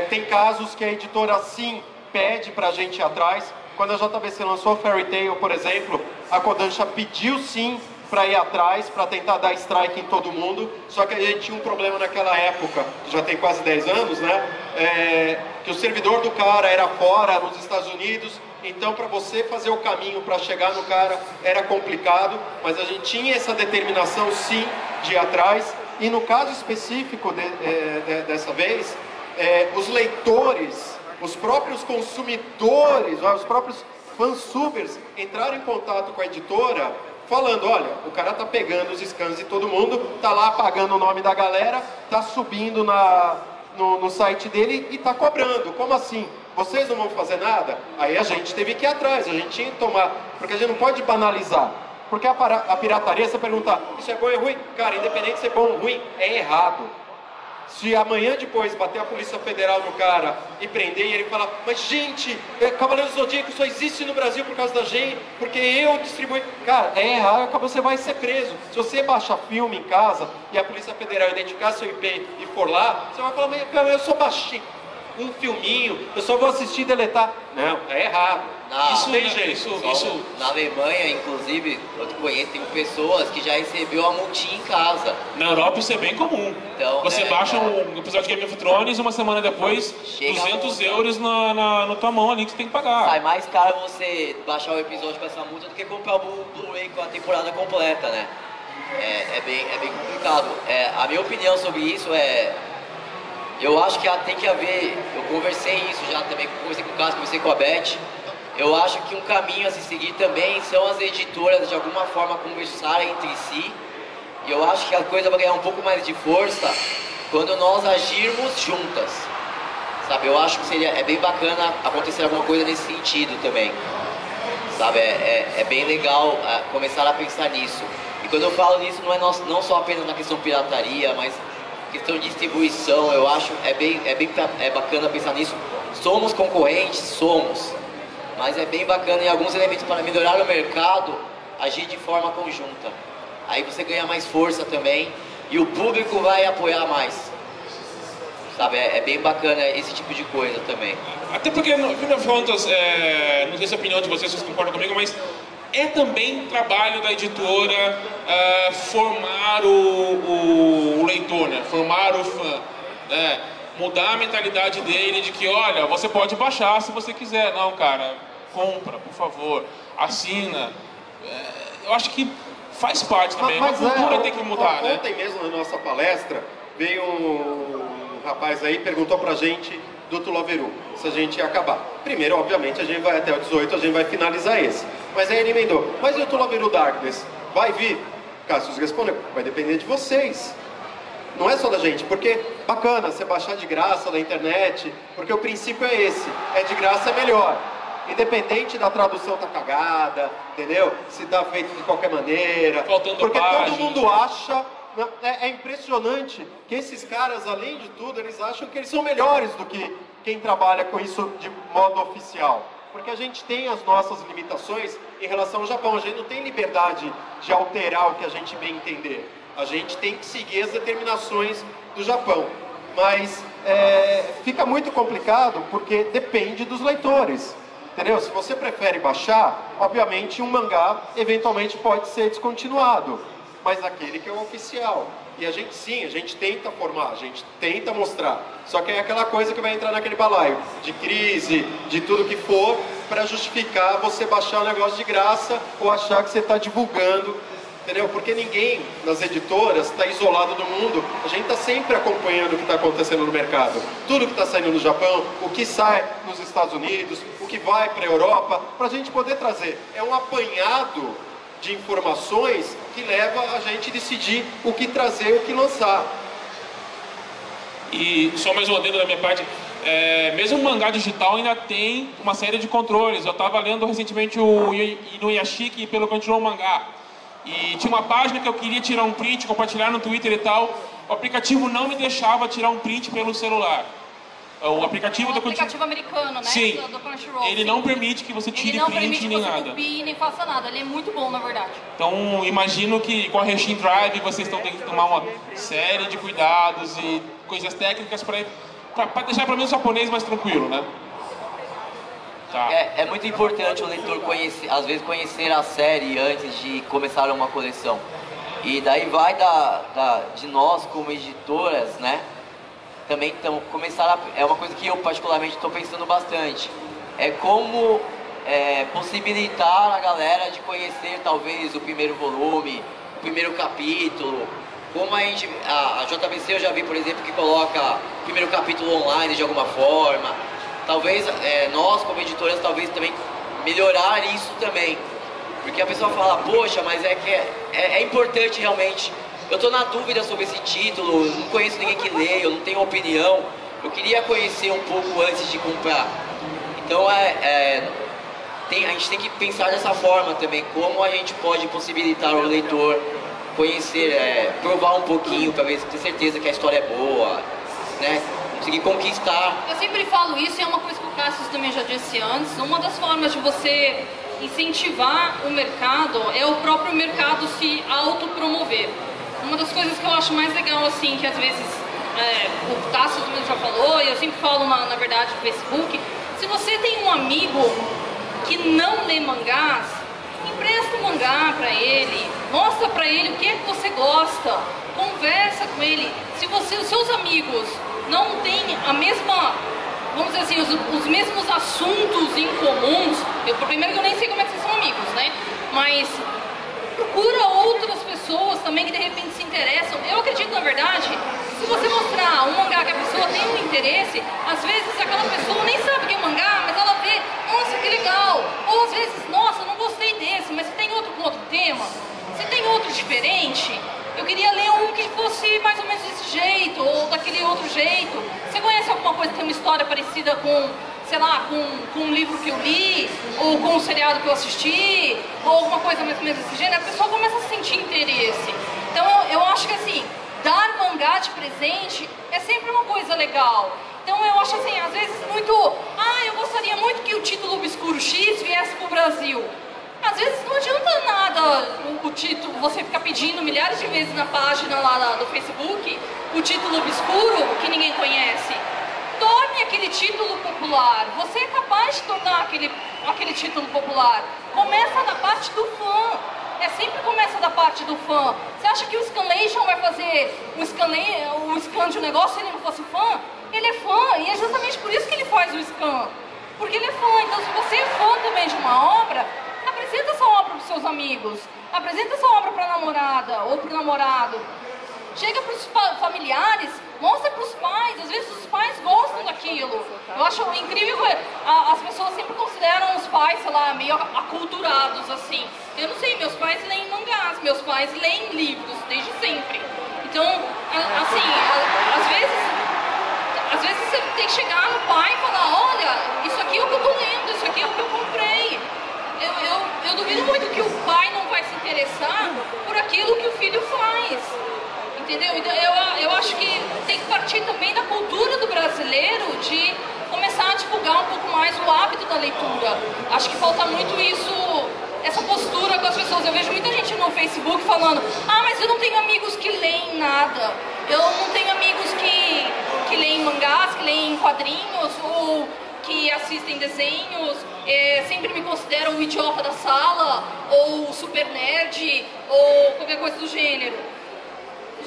tem casos que a editora sim pede pra gente ir atrás. Quando a JBC lançou Fairy Tail, por exemplo, a Kodansha pediu sim para ir atrás, para tentar dar strike em todo mundo, só que a gente tinha um problema naquela época, que já tem quase 10 anos, né? Que o servidor do cara era fora, nos Estados Unidos, então para você fazer o caminho para chegar no cara era complicado, mas a gente tinha essa determinação sim de ir atrás, e no caso específico dessa vez, os leitores, os próprios consumidores, os próprios fansubers entraram em contato com a editora, falando, olha, o cara tá pegando os scans de todo mundo, tá lá apagando o nome da galera, tá subindo no site dele e tá cobrando. Como assim? Vocês não vão fazer nada? Aí a gente teve que ir atrás, a gente tinha que tomar, porque a gente não pode banalizar. Porque a pirataria, você pergunta, isso é bom ou é ruim? Cara, independente de ser bom ou ruim, é errado. Se amanhã depois bater a Polícia Federal no cara e prender e ele falar, mas gente, Cavaleiro do Zodíaco só existe no Brasil por causa da gente, porque eu distribuí. Cara, é errado, você vai ser preso. Se você baixar filme em casa e a Polícia Federal identificar seu IP e for lá, você vai falar, mas eu só baixei um filminho, eu só vou assistir e deletar. Não, é errado. Isso tem jeito. Isso, na Alemanha, inclusive, eu conheço, tem pessoas que já recebeu a multinha em casa. Na Europa isso é bem comum. Então, você baixa um episódio de Game of Thrones e uma semana depois, chega 200 euros na tua mão ali que você tem que pagar. Sai mais caro você baixar o episódio com essa multa do que comprar o Blu-ray com a temporada completa, né? É bem complicado. A minha opinião sobre isso eu acho que tem que haver, eu conversei isso já também, conversei com o Cássio, conversei com a Beth. Eu acho que um caminho a se seguir também são as editoras de alguma forma conversarem entre si. E eu acho que a coisa vai ganhar um pouco mais de força quando nós agirmos juntas. Sabe, eu acho que é bem bacana acontecer alguma coisa nesse sentido também. Sabe, é bem legal começar a pensar nisso. E quando eu falo nisso não só apenas na questão de pirataria, mas questão de distribuição, eu acho é bacana pensar nisso. Somos concorrentes, somos. Mas é bem bacana em alguns elementos para melhorar o mercado, agir de forma conjunta. Aí você ganha mais força também e o público vai apoiar mais. Sabe, é bem bacana esse tipo de coisa também. Até porque, no fim das contas, não sei se a opinião de vocês concordam comigo, mas é também trabalho da editora formar o leitor, né? Formar o fã. Né? Mudar a mentalidade dele de que, olha, você pode baixar se você quiser. Não, cara, compra, por favor, assina. Eu acho que faz parte também, a cultura tem que mudar, né? Ontem mesmo na nossa palestra, veio um rapaz aí, perguntou pra gente do Tulaveru, se a gente ia acabar. Primeiro, obviamente, a gente vai até o 18, a gente vai finalizar esse. Mas aí ele emendou, mas e o Tulaveru Darkness? Vai vir? Cassius respondeu, vai depender de vocês. Não é só da gente, porque bacana você baixar de graça na internet, porque o princípio é esse, é de graça é melhor. Independente da tradução tá cagada, entendeu? Se tá feito de qualquer maneira. Faltando porque páginas. todo mundo acha, é impressionante que esses caras, além de tudo, eles acham que eles são melhores do que quem trabalha com isso de modo oficial. Porque a gente tem as nossas limitações em relação ao Japão, a gente não tem liberdade de alterar o que a gente bem entender. A gente tem que seguir as determinações do Japão. Mas fica muito complicado porque depende dos leitores. Entendeu? Se você prefere baixar, obviamente um mangá eventualmente pode ser descontinuado. Mas aquele que é o oficial. E a gente sim, a gente tenta formar, a gente tenta mostrar. Só que é aquela coisa que vai entrar naquele balaio de crise, de tudo que for, para justificar você baixar um negócio de graça ou achar que você está divulgando, entendeu? Porque ninguém nas editoras está isolado do mundo. A gente está sempre acompanhando o que está acontecendo no mercado. Tudo que está saindo no Japão, o que sai nos Estados Unidos, o que vai para a Europa, para a gente poder trazer. É um apanhado de informações que leva a gente a decidir o que trazer, o que lançar. E só mais um adendo da minha parte, mesmo o mangá digital ainda tem uma série de controles. Eu estava lendo recentemente o Inuyashiki pelo Crunchyroll Mangá, e tinha uma página que eu queria tirar um print, compartilhar no Twitter e tal. O aplicativo não me deixava tirar um print pelo celular. O aplicativo do aplicativo americano, né? Sim. Do Crunchyroll. Ele não permite que você tire print nem nada. Ele não permite que você copie nem faça nada. Ele é muito bom, na verdade. Então, imagino que com a Henshin Drive vocês estão tendo que tomar uma série de cuidados e coisas técnicas para deixar pelo menos o japonês mais tranquilo, né? Tá. É muito importante o leitor conhecer, às vezes conhecer a série antes de começar uma coleção. E daí vai de nós como editoras, né? Também é uma coisa que eu particularmente estou pensando bastante. É como possibilitar a galera de conhecer talvez o primeiro volume, o primeiro capítulo. Como a JBC eu já vi, por exemplo, que coloca o primeiro capítulo online de alguma forma. Talvez nós como editoras talvez também melhorar isso também. Porque a pessoa fala, poxa, mas é importante realmente. Eu estou na dúvida sobre esse título, não conheço ninguém que leia, eu não tenho opinião. Eu queria conhecer um pouco antes de comprar. Então a gente tem que pensar dessa forma também, como a gente pode possibilitar o leitor conhecer, provar um pouquinho para ver se ter certeza que a história é boa, né? Conseguir conquistar. Eu sempre falo isso e é uma coisa que o Cassius também já disse antes. Uma das formas de você incentivar o mercado é o próprio mercado se autopromover. Uma das coisas que eu acho mais legal, assim, que às vezes o Tasso mesmo já falou, e eu sempre falo, na verdade, no Facebook, se você tem um amigo que não lê mangás, empresta um mangá pra ele, mostra pra ele o que é que você gosta, conversa com ele. Se os seus amigos não têm a mesma, vamos dizer assim, os mesmos assuntos em comuns, primeiro que eu nem sei como é que vocês são amigos, né? Mas procura outras pessoas também que de repente se interessam. Eu acredito, na verdade, se você mostrar um mangá que a pessoa tem um interesse, às vezes aquela pessoa nem sabe que é mangá, mas ela vê, nossa, que legal. Ou às vezes, nossa, não gostei desse, mas se tem outro com outro tema, se tem outro diferente, eu queria ler um que fosse mais ou menos desse jeito, ou daquele outro jeito. Você conhece alguma coisa que tem uma história parecida com, sei lá, com um livro que eu li, ou com um seriado que eu assisti, ou alguma coisa mais ou menos desse gênero? A pessoa começa a sentir interesse. Então eu acho que assim, dar mangá de presente é sempre uma coisa legal. Então eu acho assim, às vezes muito, eu gostaria muito que o título obscuro X viesse pro Brasil. Às vezes não adianta nada o título, você ficar pedindo milhares de vezes na página lá do Facebook o título obscuro que ninguém conhece. Torne aquele título popular. Você é capaz de tornar aquele título popular. Começa da parte do fã. Sempre começa da parte do fã. Você acha que o Scanlation vai fazer o scan de um negócio se ele não fosse fã? Ele é fã e é justamente por isso que ele faz o scan. Porque ele é fã. Então se você é fã também de uma obra, apresenta essa obra para os seus amigos. Apresenta essa obra para a namorada ou para o namorado. Chega para os familiares, mostra para os pais. Às vezes os pais gostam daquilo. Eu acho incrível que as pessoas sempre consideram os pais, sei lá, meio aculturados, assim. Eu não sei, meus pais leem mangás, meus pais leem livros, desde sempre. Então, assim, às vezes você tem que chegar no pai e falar, olha, isso aqui é o que eu tô lendo, isso aqui é o que eu comprei. Eu duvido muito que o pai não vai se interessar por aquilo que o filho faz. Entendeu? Então eu acho que tem que partir também da cultura do brasileiro de começar a divulgar um pouco mais o hábito da leitura. Acho que falta muito isso, essa postura com as pessoas. Eu vejo muita gente no Facebook falando, mas eu não tenho amigos que leem nada. Eu não tenho amigos que leem mangás, que leem quadrinhos ou que assistem desenhos, sempre me consideram o idiota da sala ou o super nerd ou qualquer coisa do gênero.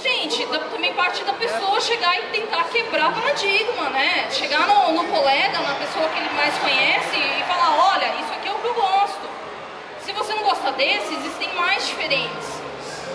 Gente, também parte da pessoa chegar e tentar quebrar paradigma, né? Chegar no colega, na pessoa que ele mais conhece e falar, olha, isso aqui é o que eu gosto. Se você não gosta desse, existem mais diferentes.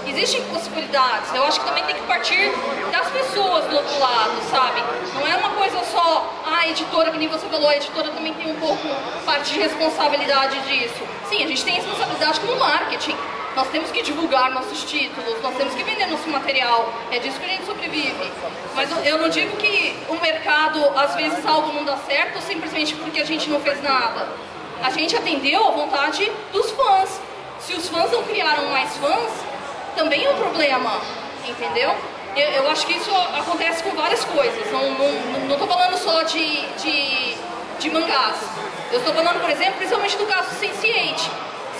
Existem possibilidades. Eu acho que também tem que partir das pessoas do outro lado, sabe? Não é uma coisa só, a editora, que nem você falou, a editora também tem um pouco parte de responsabilidade disso. Sim, a gente tem responsabilidade como marketing. Nós temos que divulgar nossos títulos, nós temos que vender nosso material. É disso que a gente sobrevive. Mas eu não digo que o mercado, às vezes, algo não dá certo simplesmente porque a gente não fez nada. A gente atendeu à vontade dos fãs. Se os fãs não criaram mais fãs, também é um problema, entendeu? Eu acho que isso acontece com várias coisas. Não estou falando só de mangás. Eu estou falando, por exemplo, principalmente do caso Sense8.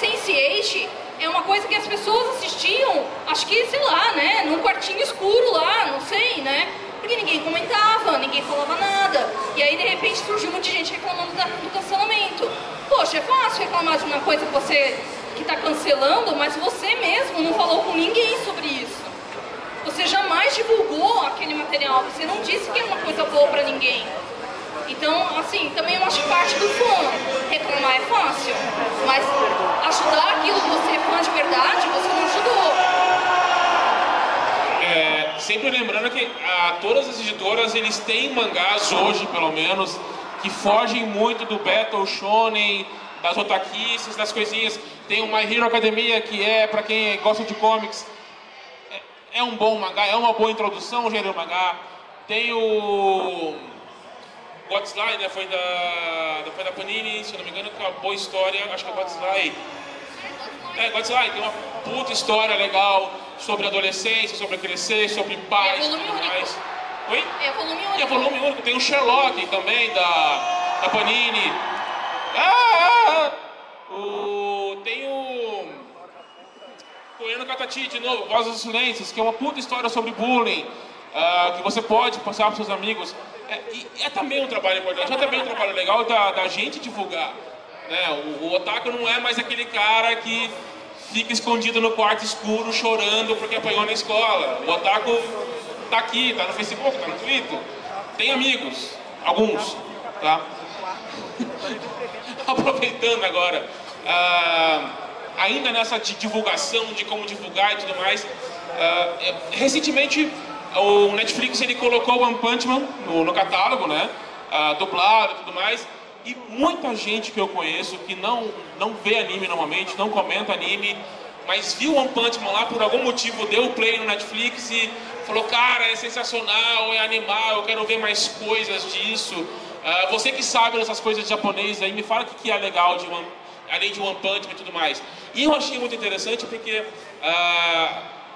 Sense8 é uma coisa que as pessoas assistiam, acho que, sei lá, né, num quartinho escuro lá, não sei, né? Porque ninguém comentava, ninguém falava nada. E aí, de repente, surgiu um monte de gente reclamando do cancelamento. Poxa, é fácil reclamar de uma coisa que está cancelando, mas você mesmo não falou com ninguém sobre isso. Você jamais divulgou aquele material, você não disse que era uma coisa boa para ninguém. Então, assim, também eu acho parte do fã. Reclamar é fácil, mas ajudar aquilo que você é fã de verdade, você não ajudou. Sempre lembrando que todas as editoras, eles têm mangás hoje, pelo menos, que fogem muito do Battle Shonen, das otaquices, das coisinhas. Tem o My Hero Academia, que é para quem gosta de comics. É um bom mangá, é uma boa introdução ao gênero mangá. Tem o Godzilla, né? Foi da Panini, se eu não me engano, com uma boa história. Acho que é Godzilla. Godzilla tem uma puta história legal sobre adolescência, sobre crescer, sobre pais e tudo mais. Oi? É volume único. É volume único. Tem o Sherlock também, da Panini. Tem o Koyano Katachi, de novo, Vozes dos Silêncios, que é uma puta história sobre bullying, que você pode passar para os seus amigos. É também um trabalho importante, é também um trabalho legal da gente divulgar. Né? O otaku não é mais aquele cara que fica escondido no quarto escuro chorando porque apanhou na escola. O otaku tá aqui, tá no Facebook, tá no Twitter, tem amigos, alguns, tá? Aproveitando agora, ainda nessa divulgação, de como divulgar e tudo mais, recentemente o Netflix ele colocou One Punch Man no catálogo, né? Dublado e tudo mais. E muita gente que eu conheço que não vê anime normalmente, não comenta anime, mas viu One Punch Man lá por algum motivo, deu o play no Netflix e falou, cara, é sensacional, é animal, eu quero ver mais coisas disso. Você que sabe dessas coisas de japonês aí, me fala o que é legal além de One Punch Man e tudo mais. E eu achei muito interessante porque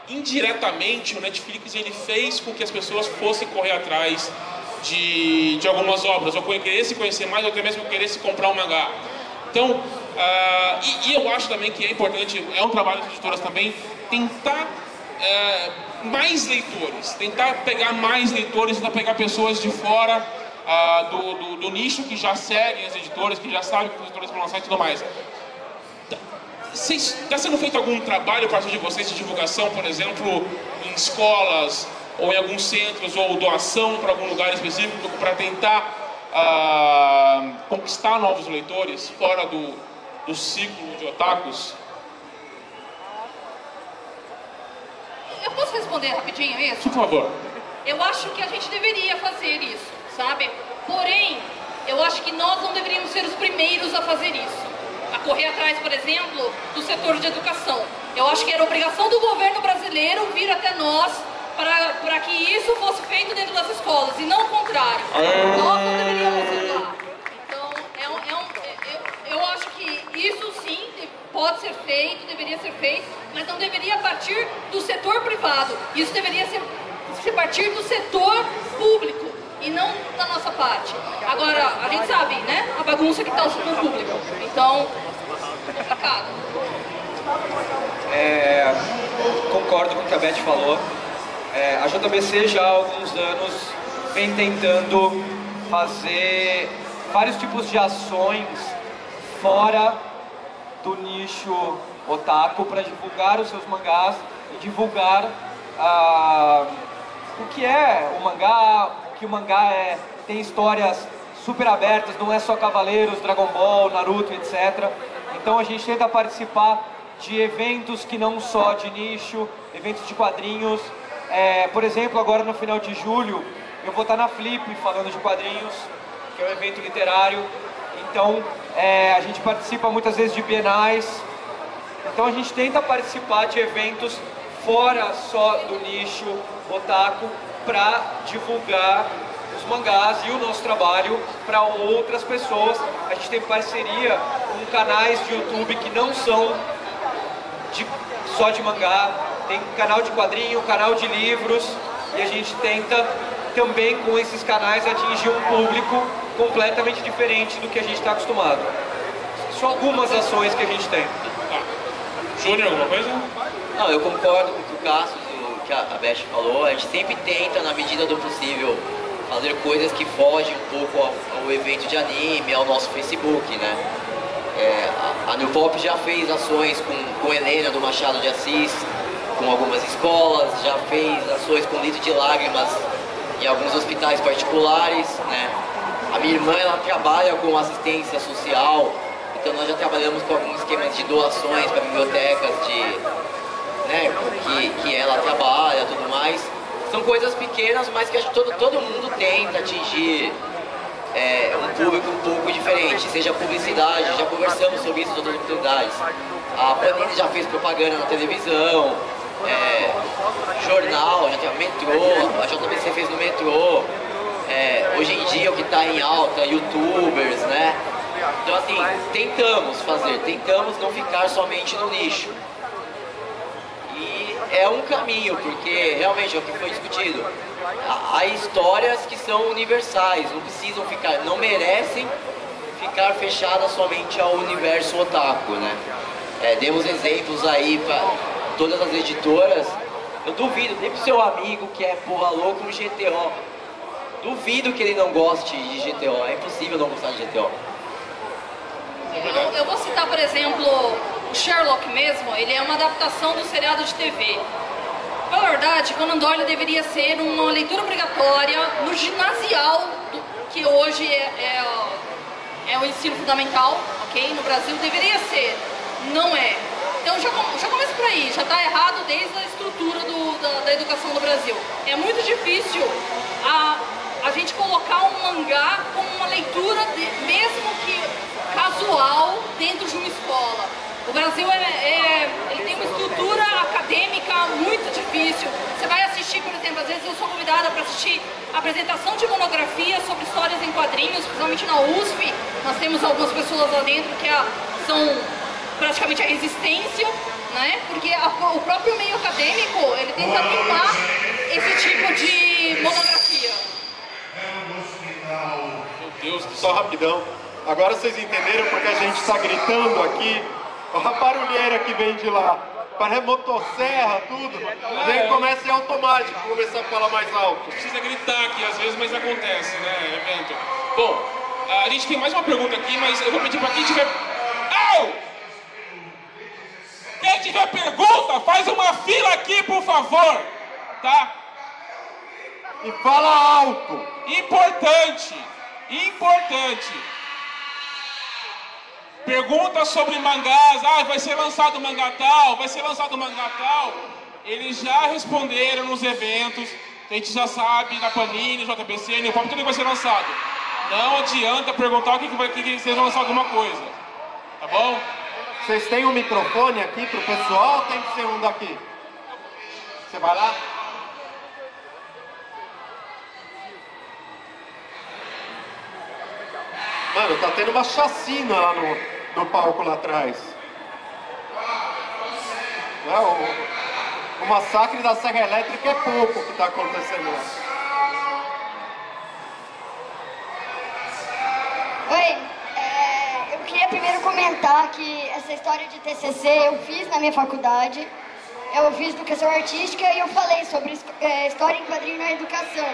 indiretamente o Netflix ele fez com que as pessoas fossem correr atrás de algumas obras, ou queresse conhecer mais, ou até mesmo queresse comprar um mangá. Então, e eu acho também que é importante, é um trabalho das editoras também, tentar mais leitores, tentar pegar mais leitores, tentar pegar pessoas de fora do nicho que já seguem as editoras, que já sabem que as editoras vão lançar e tudo mais. Está sendo feito algum trabalho a partir de vocês de divulgação, por exemplo, em escolas, ou em alguns centros, ou doação para algum lugar específico, para tentar conquistar novos leitores fora do ciclo de otakus? Eu posso responder rapidinho isso? Por favor. Eu acho que a gente deveria fazer isso, sabe? Porém, eu acho que nós não deveríamos ser os primeiros a fazer isso. A correr atrás, por exemplo, do setor de educação. Eu acho que era obrigação do governo brasileiro vir até nós para que isso fosse feito dentro das escolas, e não o contrário. Nós não deveríamos ajudar. Então, eu acho que isso sim pode ser feito, deveria ser feito, mas não deveria partir do setor privado. Isso deveria ser partir do setor público e não da nossa parte. Agora, a gente sabe, né? A bagunça que está o setor público. Então, é complicado. Concordo com o que a Beth falou. A JBC já há alguns anos vem tentando fazer vários tipos de ações fora do nicho otaku para divulgar os seus mangás e divulgar o que é o mangá, que o mangá tem histórias super abertas, não é só Cavaleiros, Dragon Ball, Naruto, etc. Então a gente tenta participar de eventos que não só de nicho, eventos de quadrinhos. Por exemplo, agora no final de julho, eu vou estar na Flip falando de quadrinhos, que é um evento literário. Então a gente participa muitas vezes de bienais. Então a gente tenta participar de eventos fora só do nicho otaku para divulgar os mangás e o nosso trabalho para outras pessoas. A gente tem parceria com canais de YouTube que não são só de mangá, tem canal de quadrinho, canal de livros, e a gente tenta também com esses canais atingir um público completamente diferente do que a gente está acostumado. São algumas ações que a gente tem. Júnior, alguma coisa? Não, eu concordo com o que o Cássio, o que a Beth falou. A gente sempre tenta, na medida do possível, fazer coisas que fogem um pouco ao evento de anime, ao nosso Facebook, né? A New Pop já fez ações com Helena do Machado de Assis, com algumas escolas, já fez ações com litro de lágrimas em alguns hospitais particulares, né? A minha irmã, ela trabalha com assistência social, então nós já trabalhamos com alguns esquemas de doações para bibliotecas né, que ela trabalha e tudo mais. São coisas pequenas, mas que todo mundo tenta atingir um público um pouco diferente, seja publicidade, já conversamos sobre isso em outras oportunidades. A Panini já fez propaganda na televisão, jornal, já tem o metrô, a JBC fez no metrô, hoje em dia o que está em alta, youtubers, né? Então assim, tentamos não ficar somente no nicho. E é um caminho, porque realmente é o que foi discutido. Há histórias que são universais, não merecem ficar fechadas somente ao universo otaku, né? Demos exemplos aí para todas as editoras. Eu duvido, nem pro seu amigo que é porra louco no GTO. Duvido que ele não goste de GTO, é impossível não gostar de GTO. Eu vou citar, por exemplo, o Sherlock mesmo, ele é uma adaptação do seriado de TV. Na verdade, Conan Doyle deveria ser uma leitura obrigatória no ginasial, que hoje é o ensino fundamental, ok? No Brasil deveria ser, não é. Então já começa por aí, já está errado desde a estrutura da educação do Brasil. É muito difícil a gente colocar um mangá como uma leitura, mesmo que casual, dentro de uma escola. O Brasil ele tem uma estrutura acadêmica muito difícil. Você vai assistir, por exemplo, às vezes eu sou convidada para assistir a apresentação de monografia sobre histórias em quadrinhos, principalmente na USP. Nós temos algumas pessoas lá dentro que são praticamente a resistência, né? Porque o próprio meio acadêmico, ele tenta mimar esse tipo de monografia. Meu Deus do céu. Só rapidão. Agora vocês entenderam porque a gente está gritando aqui. Olha a barulheira que vem de lá. Parece motosserra, tudo. Daí começa em automático, começar a falar mais alto. Precisa gritar aqui às vezes, mas acontece, né, evento. Bom, a gente tem mais uma pergunta aqui, mas eu vou pedir para quem tiver... Au! Quem tiver pergunta, faz uma fila aqui, por favor, tá? E fala alto. Importante. Pergunta sobre mangás, vai ser lançado mangá tal, Eles já responderam nos eventos, a gente já sabe, na Panini, JBC, New Pop, tudo vai ser lançado. Não adianta perguntar o que vocês vão lançar alguma coisa, tá bom? Vocês têm um microfone aqui pro pessoal ou tem que ser um daqui? Você vai lá? Mano, tá tendo uma chacina lá no palco lá atrás. O massacre da Serra Elétrica é pouco que tá acontecendo lá. Oi, eu queria primeiro comentar que essa história de TCC eu fiz na minha faculdade. Eu fiz educação artística e eu falei sobre história em quadrinho na educação.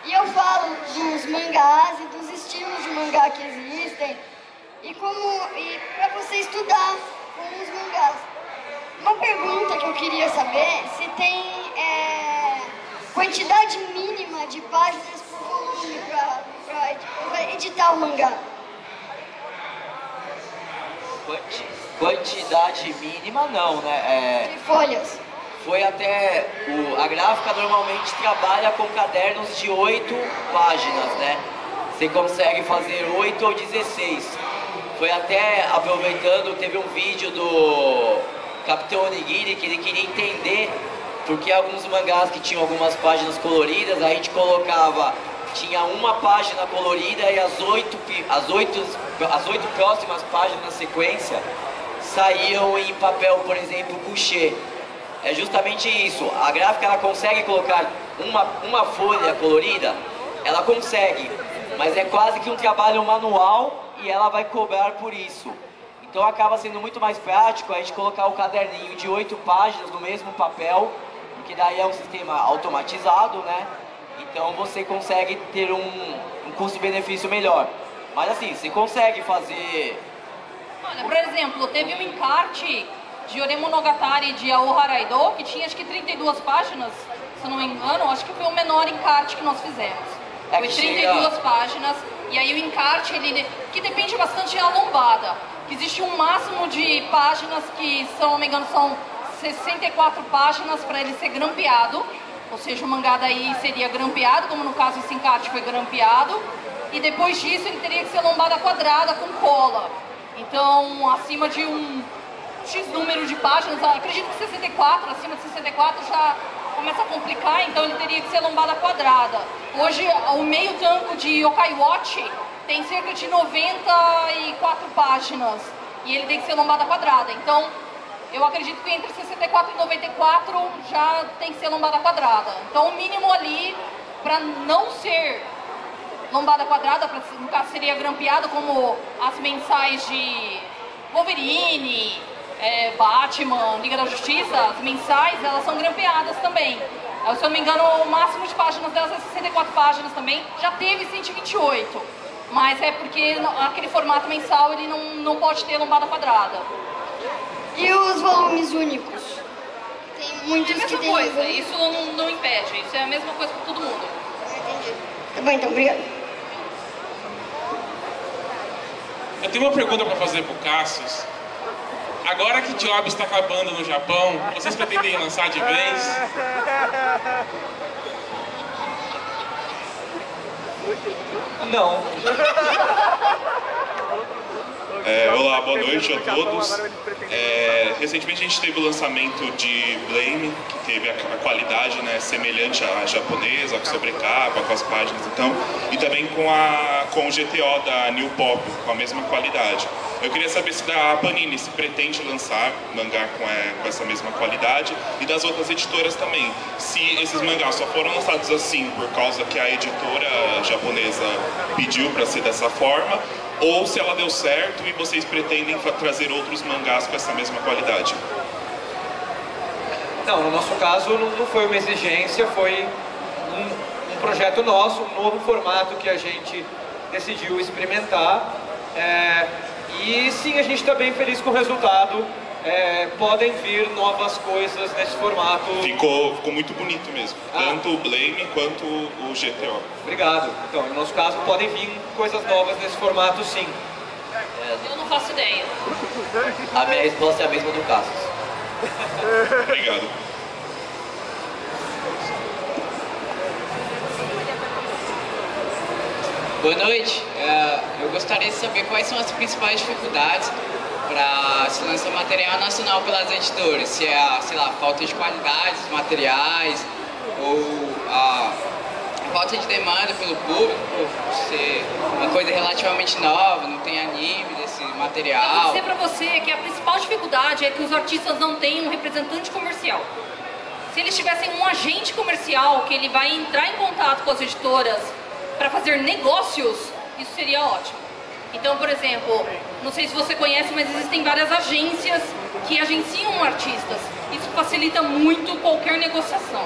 E eu falo dos mangás e dos estilos de mangá que existem e para você estudar com os mangás. Uma pergunta que eu queria saber se tem quantidade mínima de páginas por volume para editar o mangá? Quantidade mínima não, né? De folhas. Foi até... A gráfica normalmente trabalha com cadernos de 8 páginas, né? Você consegue fazer 8 ou 16. Foi até, aproveitando, teve um vídeo do Capitão Onigiri que ele queria entender porque alguns mangás que tinham algumas páginas coloridas, a gente colocava, tinha uma página colorida e as oito próximas páginas na sequência saíam em papel, por exemplo, couché. É justamente isso, a gráfica ela consegue colocar uma folha colorida, ela consegue, mas é quase que um trabalho manual e ela vai cobrar por isso. Então acaba sendo muito mais prático a gente colocar o caderninho de 8 páginas no mesmo papel, porque daí é um sistema automatizado, né? Então você consegue ter um custo-benefício melhor. Mas assim, você consegue fazer... Olha, por exemplo, teve um encarte de Oremonogatari de Ao Haraido, que tinha acho que 32 páginas, se não me engano, acho que foi o menor encarte que nós fizemos. Foi 32 páginas, e aí o encarte, que depende bastante da lombada, que existe um máximo de páginas que, se não me engano, são 64 páginas para ele ser grampeado, ou seja, o mangá daí seria grampeado, como no caso esse encarte foi grampeado, e depois disso ele teria que ser lombada quadrada com cola. Então, acima de um X número de páginas, acredito que 64, acima de 64 já começa a complicar, então ele teria que ser lombada quadrada. Hoje, o meio tanco de Yokai Watch tem cerca de 94 páginas, e ele tem que ser lombada quadrada. Então, eu acredito que entre 64 e 94 já tem que ser lombada quadrada. Então, o mínimo ali, para não ser lombada quadrada, no caso seria grampeado, como as mensais de Wolverine, Batman, Liga da Justiça, as mensais, elas são grampeadas também. Se eu não me engano, o máximo de páginas delas é 64 páginas também. Já teve 128, mas é porque aquele formato mensal ele não pode ter lombada quadrada. E os volumes únicos? Tem muitos é a mesma que tem coisa, isso não impede, isso é a mesma coisa para todo mundo. Entendi. Tá bom, então, obrigado. Eu tenho uma pergunta para fazer pro Cassius. Agora que Job está acabando no Japão, vocês pretendem lançar de vez? Não. Olá, boa noite a todos. Recentemente a gente teve o lançamento de Blame, que teve a qualidade, né, semelhante à japonesa, com sobrecapa, com as páginas e também com o GTO da New Pop, com a mesma qualidade. Eu queria saber se a Panini se pretende lançar mangá com essa mesma qualidade e das outras editoras também. Se esses mangás só foram lançados assim por causa que a editora japonesa pediu para ser dessa forma, ou se ela deu certo e vocês pretendem trazer outros mangás com essa mesma qualidade? Não, no nosso caso não foi uma exigência, foi um projeto nosso, um novo formato que a gente decidiu experimentar. E sim, a gente está bem feliz com o resultado. Podem vir novas coisas nesse formato. Ficou muito bonito mesmo, tanto o Blame quanto o GTO. Obrigado. Então, no nosso caso, podem vir coisas novas nesse formato, sim. Eu não faço ideia. A minha resposta é a mesma do Cassius. Obrigado. Boa noite. Eu gostaria de saber quais são as principais dificuldades para se lançar material nacional pelas editoras. Se é a, sei lá, falta de qualidade dos materiais ou a falta de demanda pelo público, por ser uma coisa relativamente nova, não tem anime desse material. Eu vou dizer pra você que a principal dificuldade é que os artistas não têm um representante comercial. Se eles tivessem um agente comercial que ele vai entrar em contato com as editoras para fazer negócios, isso seria ótimo. Então, por exemplo, não sei se você conhece, mas existem várias agências que agenciam artistas. Isso facilita muito qualquer negociação.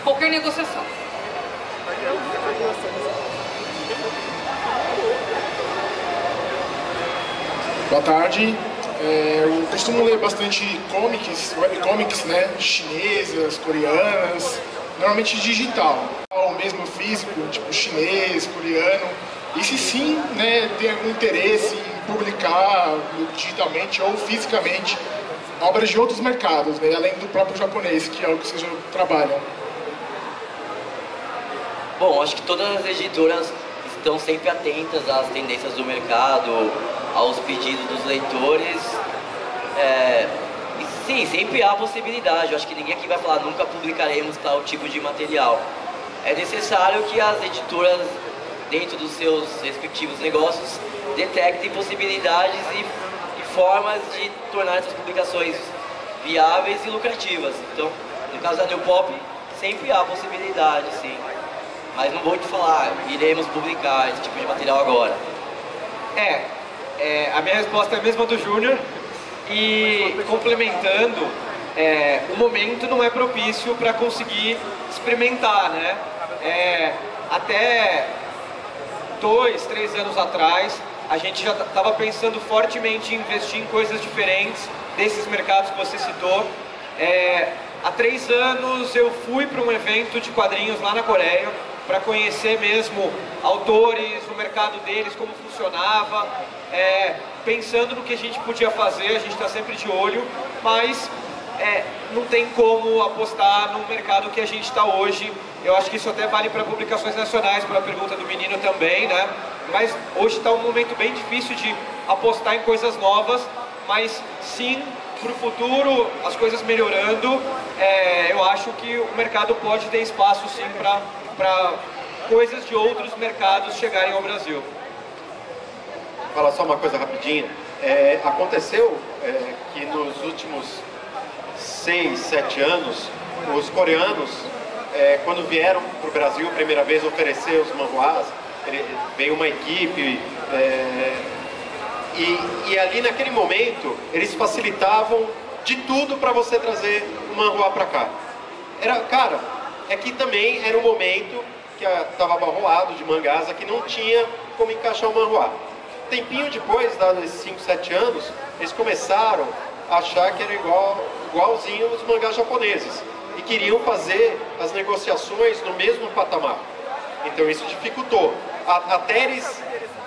Qualquer negociação. Boa tarde. Eu costumo ler bastante comics, webcomics, né? Chinesas, coreanas. normalmente digital, ou mesmo físico, tipo chinês, coreano. E se sim, né, tem algum interesse em publicar digitalmente ou fisicamente obras de outros mercados, né, além do próprio japonês, que é o que vocês já trabalham. Bom, acho que todas as editoras estão sempre atentas às tendências do mercado, aos pedidos dos leitores. E sim, sempre há possibilidade. Eu acho que ninguém aqui vai falar nunca publicaremos tal tipo de material. É necessário que as editoras, dentro dos seus respectivos negócios, detectem possibilidades e formas de tornar essas publicações viáveis e lucrativas. Então, no caso da New Pop, sempre há possibilidade, sim. Mas não vou te falar, iremos publicar esse tipo de material agora. A minha resposta é a mesma do Júnior. E complementando, o momento não é propício para conseguir experimentar, né? Até 2, 3 anos atrás, a gente já estava pensando fortemente em investir em coisas diferentes desses mercados que você citou. Há 3 anos eu fui para um evento de quadrinhos lá na Coreia para conhecer mesmo autores, o mercado deles, como funcionava, pensando no que a gente podia fazer. A gente está sempre de olho, mas não tem como apostar no mercado que a gente está hoje. Eu acho que isso até vale para publicações nacionais, para a pergunta do menino também, né? Mas hoje está um momento bem difícil de apostar em coisas novas, mas sim, para o futuro, as coisas melhorando, eu acho que o mercado pode ter espaço sim para coisas de outros mercados chegarem ao Brasil. Vou falar só uma coisa rapidinha. Aconteceu que nos últimos 6, 7 anos, os coreanos, quando vieram para o Brasil a primeira vez oferecer os manhwas, veio uma equipe, e ali naquele momento eles facilitavam de tudo para você trazer o manhwa para cá. Que também era um momento que estava abarroado de mangás, que não tinha como encaixar o manhwa. Tempinho depois, dados esses 5, 7 anos, eles começaram a achar que era igualzinho os mangás japoneses e queriam fazer as negociações no mesmo patamar. Então isso dificultou. Até eles...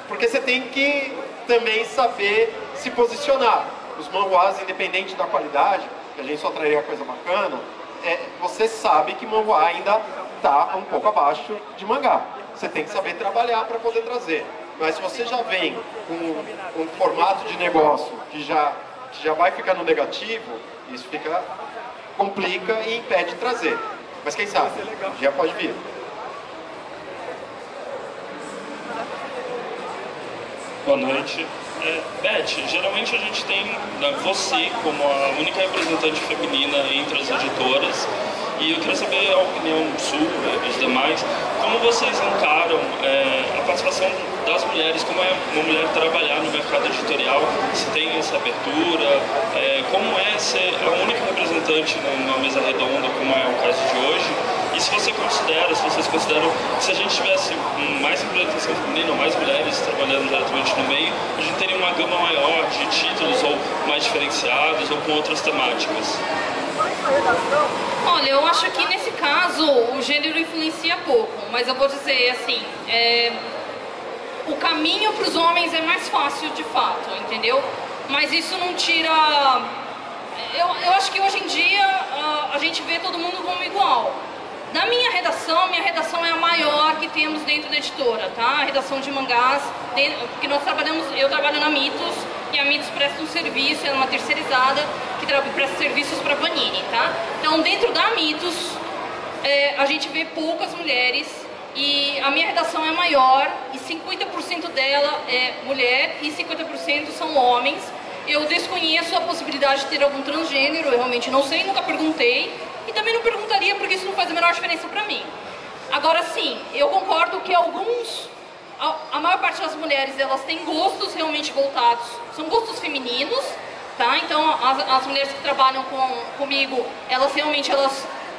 Porque você tem que também saber se posicionar. Os manhwas, independente da qualidade, que a gente só traria coisa bacana, você sabe que manhwa ainda está um pouco abaixo de mangá. Você tem que saber trabalhar para poder trazer. Mas se você já vem com um formato de negócio que já vai ficar no negativo, isso complica e impede de trazer. Mas quem sabe, já pode vir. Boa noite. Beth, geralmente a gente tem você como a única representante feminina entre as editoras, e eu queria saber a opinião sua e dos demais, como vocês encaram a participação das mulheres, como é uma mulher trabalhar no mercado editorial, se tem essa abertura, como é ser a única representante numa mesa redonda, como é o caso de hoje, e se vocês consideram que se a gente tivesse mais representação feminina, ou mais mulheres trabalhando diretamente no meio, a gente teria uma gama maior de títulos, ou mais diferenciados, ou com outras temáticas. Olha, eu acho que nesse caso o gênero influencia pouco, mas eu vou dizer assim, o caminho para os homens é mais fácil de fato, entendeu? Mas isso não tira... Eu acho que hoje em dia a gente vê todo mundo como igual. Na minha redação é a maior que temos dentro da editora, tá? A redação de mangás, porque eu trabalho na Mitos, e a Mitos presta um serviço, é uma terceirizada que presta serviços para Panini, tá? Então, dentro da Mitos, a gente vê poucas mulheres, e a minha redação é maior, e 50% dela é mulher e 50% são homens. Eu desconheço a possibilidade de ter algum transgênero, eu realmente não sei, nunca perguntei, e também não perguntaria porque isso não faz a menor diferença para mim. Agora sim, eu concordo que a maior parte das mulheres, elas têm gostos realmente voltados, são gostos femininos, tá? Então as mulheres que trabalham comigo, elas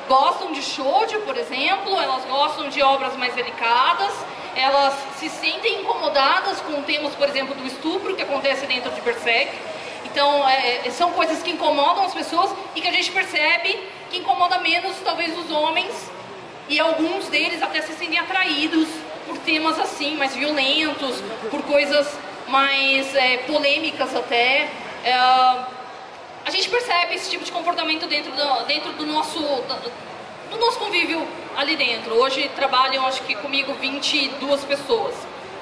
gostam de shoujo, por exemplo, elas gostam de obras mais delicadas, elas se sentem incomodadas com temas, por exemplo, do estupro que acontece dentro de Berserk. Então, são coisas que incomodam as pessoas e que a gente percebe que incomoda menos, talvez, os homens e alguns deles até se sentem atraídos por temas assim, mais violentos, por coisas mais polêmicas até. A gente percebe esse tipo de comportamento dentro do nosso convívio ali dentro. Hoje trabalham, acho que comigo, 22 pessoas.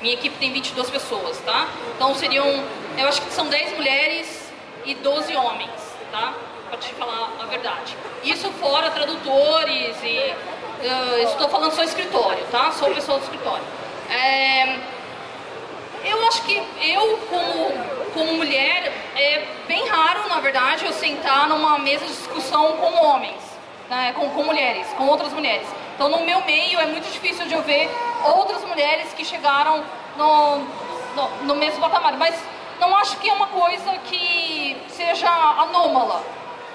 Minha equipe tem 22 pessoas, tá? Então seriam, eu acho que são 10 mulheres e 12 homens, tá? Pra te falar a verdade. Isso fora tradutores e... estou falando só escritório, tá? Só o pessoal do escritório. Eu acho que eu, como mulher, é bem raro, na verdade, eu sentar numa mesa de discussão com homens, né? com mulheres, com outras mulheres. Então, no meu meio, é muito difícil de eu ver outras mulheres que chegaram no mesmo patamar. Mas não acho que é uma coisa que seja anômala.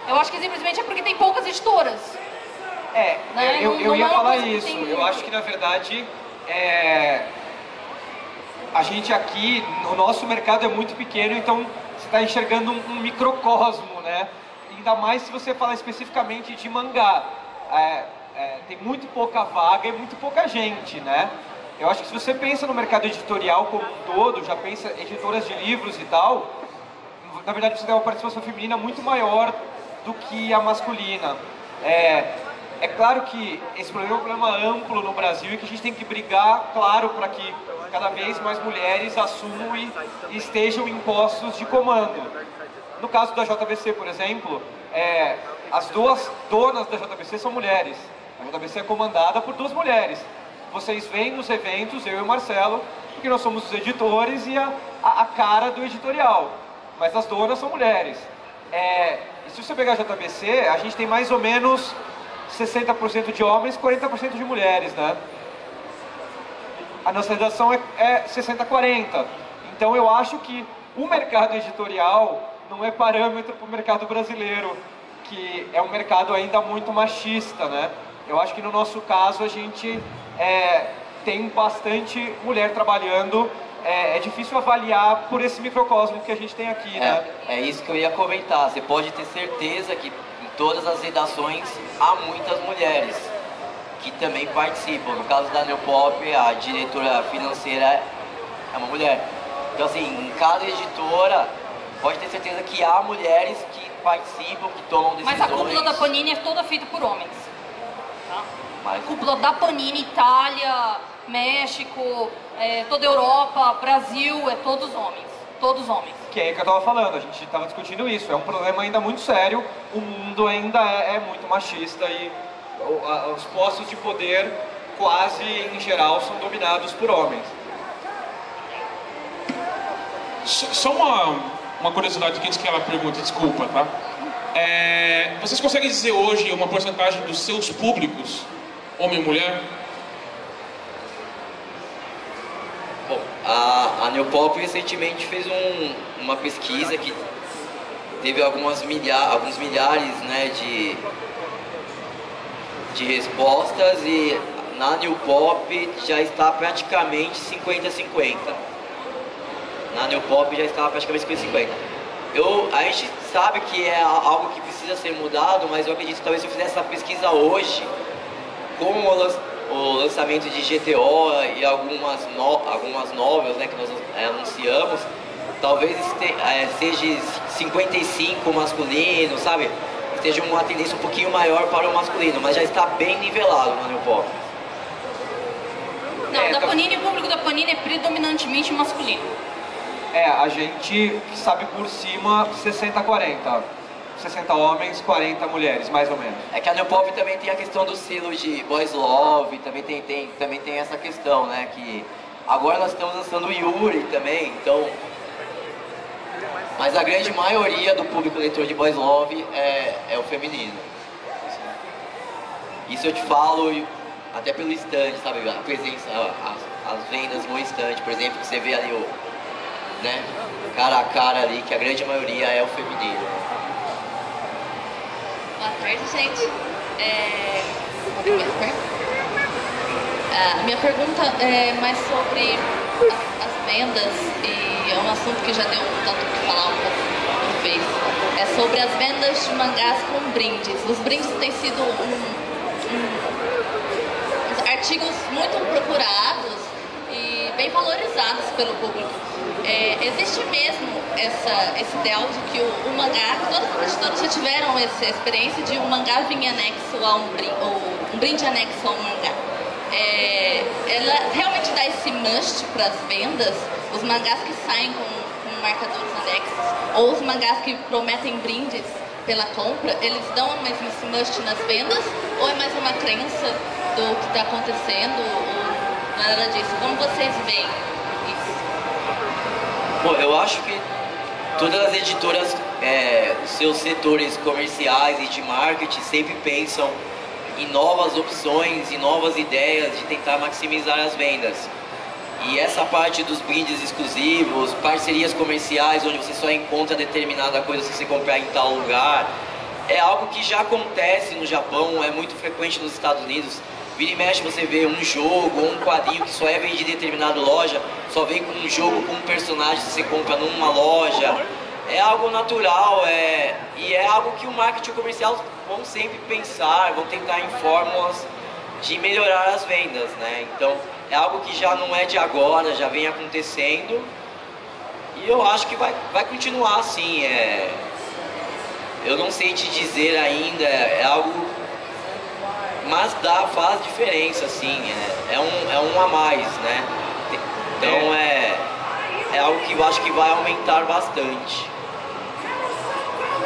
Eu acho que simplesmente é porque tem poucas editoras. Né? Eu ia falar isso. Eu acho que, na verdade, a gente aqui, o nosso mercado é muito pequeno, então você está enxergando um microcosmo, né? Ainda mais se você falar especificamente de mangá. Tem muito pouca vaga e muito pouca gente, né? Eu acho que se você pensa no mercado editorial como um todo, já pensa editoras de livros e tal, na verdade você tem uma participação feminina muito maior do que a masculina. É claro que esse problema é um problema amplo no Brasil e que a gente tem que brigar, claro, para que cada vez mais mulheres assumam e estejam em postos de comando. No caso da JBC, por exemplo, as duas donas da JBC são mulheres. A JBC é comandada por 2 mulheres. Vocês vêm nos eventos, eu e o Marcelo, porque nós somos os editores e a cara do editorial. Mas as donas são mulheres. E se você pegar a JBC, a gente tem mais ou menos 60% de homens, 40% de mulheres, né? A nossa redação é 60-40. Então eu acho que o mercado editorial não é parâmetro para o mercado brasileiro, que é um mercado ainda muito machista, né? Eu acho que no nosso caso a gente tem bastante mulher trabalhando. É difícil avaliar por esse microcosmo que a gente tem aqui, né? É isso que eu ia comentar. Você pode ter certeza que em todas as redações há muitas mulheres que também participam. No caso da Neopop, a diretora financeira é uma mulher. Então, assim, em cada editora, pode ter certeza que há mulheres que participam, que tomam decisões. Mas a cúpula da Panini é toda feita por homens. Tá? A cúpula da Panini, Itália, México, toda a Europa, Brasil, todos homens. Todos homens. Que é o que eu estava falando, a gente estava discutindo isso. É um problema ainda muito sério. O mundo ainda é muito machista e os postos de poder, quase em geral, são dominados por homens. Só uma curiosidade aqui antes que ela pergunte, desculpa, tá? Vocês conseguem dizer hoje uma porcentagem dos seus públicos, homem e mulher? Bom, a Neopop recentemente fez uma pesquisa que teve alguns milhares, né, de respostas, e na Neopop já está praticamente 50-50. Na Neopop já está praticamente 50-50. A gente sabe que é algo que precisa ser mudado, mas eu acredito que talvez se eu fizesse essa pesquisa hoje, com o lançamento de GTO e algumas novels, né, que nós anunciamos, talvez seja 55 masculino, sabe? Esteja uma tendência um pouquinho maior para o masculino, mas já está bem nivelado no Neopop. Não, da Panini, o público da Panini é predominantemente masculino. A gente sabe por cima 60-40. 60 homens, 40 mulheres, mais ou menos. É que a Neopop também tem a questão do selo de Boys Love, também tem essa questão, né? Que agora nós estamos lançando o Yuri também, então... Mas a grande maioria do público leitor de Boys Love é o feminino. Isso eu te falo até pelo stand, sabe? A presença, as vendas no stand, por exemplo, que você vê ali né? Cara a cara ali, que a grande maioria é o feminino. Boa tarde, gente. A minha pergunta é mais sobre as vendas, e é um assunto que já deu tanto que falar um pouco no Face. É sobre as vendas de mangás com brindes. Os brindes têm sido artigos muito procurados e bem valorizados pelo público. Existe mesmo esse ideal de que o mangá, todas as editoras já tiveram essa experiência de um mangá vir anexo a um brinde anexo a um mangá. Ela realmente dá esse must para as vendas, os mangás que saem com marcadores anexos, ou os mangás que prometem brindes pela compra, eles dão mesmo esse must nas vendas, ou é mais uma crença do que está acontecendo, ou nada disso? Como vocês veem isso? Bom, eu acho que todas as editoras, seus setores comerciais e de marketing sempre pensam em novas opções e novas ideias de tentar maximizar as vendas. E essa parte dos brindes exclusivos, parcerias comerciais, onde você só encontra determinada coisa se você comprar em tal lugar, é algo que já acontece no Japão, é muito frequente nos Estados Unidos. Vira e mexe você vê um jogo ou um quadrinho que só é vendido em determinada loja, só vem com um jogo com um personagem que você compra numa loja. É algo natural, e é algo que o marketing comercial vão sempre pensar, vão tentar em fórmulas de melhorar as vendas, né? Então, é algo que já não é de agora, já vem acontecendo, e eu acho que vai continuar assim. Eu não sei te dizer ainda, é algo, mas faz diferença, assim, é um a mais, né? Então é algo que eu acho que vai aumentar bastante.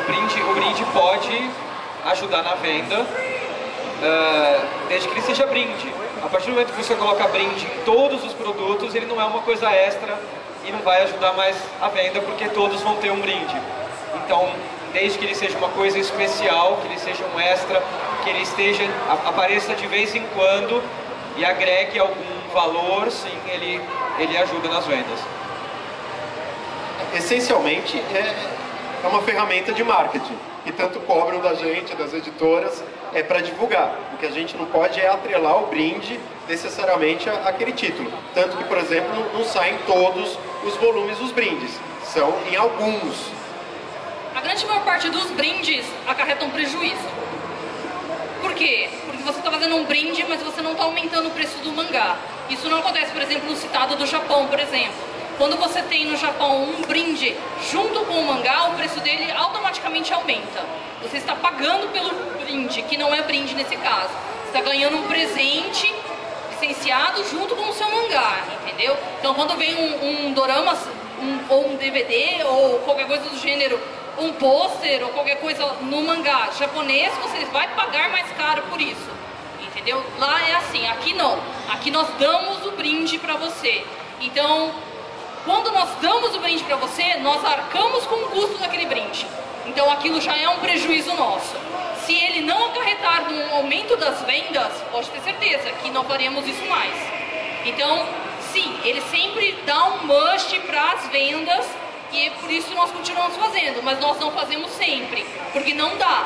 O brinde pode ajudar na venda, desde que ele seja brinde. A partir do momento que você coloca brinde em todos os produtos, ele não é uma coisa extra e não vai ajudar mais a venda, porque todos vão ter um brinde. Então, desde que ele seja uma coisa especial, que ele seja um extra, que ele apareça de vez em quando e agregue algum valor, sim, ele ajuda nas vendas. Essencialmente, é uma ferramenta de marketing, que tanto cobram da gente, das editoras, para divulgar. O que a gente não pode é atrelar o brinde necessariamente àquele título. Tanto que, por exemplo, não saem todos os volumes dos brindes, são em alguns. A grande maior parte dos brindes acarretam prejuízo. Por quê? Porque você está fazendo um brinde, mas você não está aumentando o preço do mangá. Isso não acontece, por exemplo, no citado do Japão, por exemplo. Quando você tem no Japão um brinde junto com o mangá, o preço dele automaticamente aumenta. Você está pagando pelo brinde, que não é brinde nesse caso. Você está ganhando um presente licenciado junto com o seu mangá, entendeu? Então quando vem um dorama, ou um DVD, ou qualquer coisa do gênero, um pôster ou qualquer coisa no mangá japonês, você vai pagar mais caro por isso, entendeu? Lá é assim, aqui não. Aqui nós damos o brinde para você. Então, quando nós damos o brinde para você, nós arcamos com o custo daquele brinde. Então aquilo já é um prejuízo nosso. Se ele não acarretar num aumento das vendas, pode ter certeza que não faremos isso mais. Então, sim, ele sempre dá um must para as vendas e por isso nós continuamos fazendo, mas nós não fazemos sempre, porque não dá.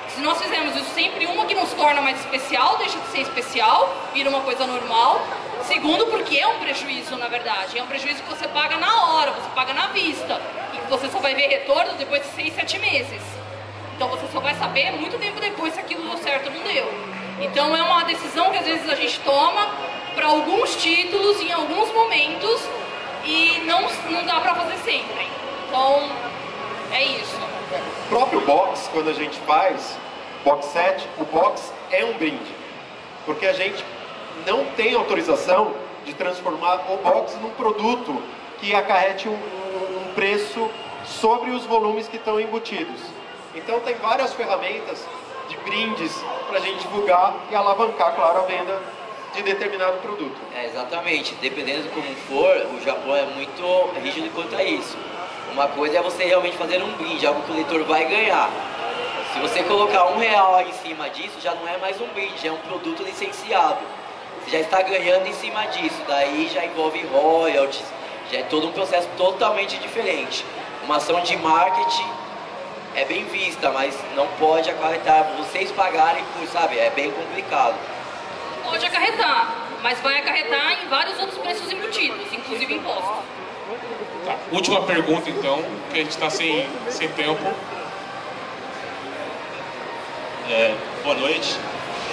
Se nós fizermos isso sempre, uma que nos torna mais especial, deixa de ser especial, vira uma coisa normal. Segundo, porque é um prejuízo, na verdade. É um prejuízo que você paga na hora, você paga na vista. E você só vai ver retorno depois de 6, 7 meses. Então você só vai saber muito tempo depois se aquilo deu certo ou não deu. Então é uma decisão que às vezes a gente toma para alguns títulos, em alguns momentos, e não dá para fazer sempre. Então, é isso. O próprio box, quando a gente faz box set, o box é um brinde. Porque a gente não tem autorização de transformar o box num produto que acarrete um preço sobre os volumes que estão embutidos. Então tem várias ferramentas de brindes para a gente divulgar e alavancar, claro, a venda de determinado produto. Exatamente. Dependendo de como for, o Japão é muito rígido quanto a isso. Uma coisa é você realmente fazer um brinde, algo que o leitor vai ganhar. Se você colocar R$1 em cima disso, já não é mais um brinde, é um produto licenciado. Você já está ganhando em cima disso, daí já envolve royalties, já é todo um processo totalmente diferente. Uma ação de marketing é bem vista, mas não pode acarretar, vocês pagarem por, sabe, é bem complicado. Pode acarretar, mas vai acarretar em vários outros preços embutidos, inclusive imposto. Tá. Última pergunta então, que a gente está sem tempo. Boa noite.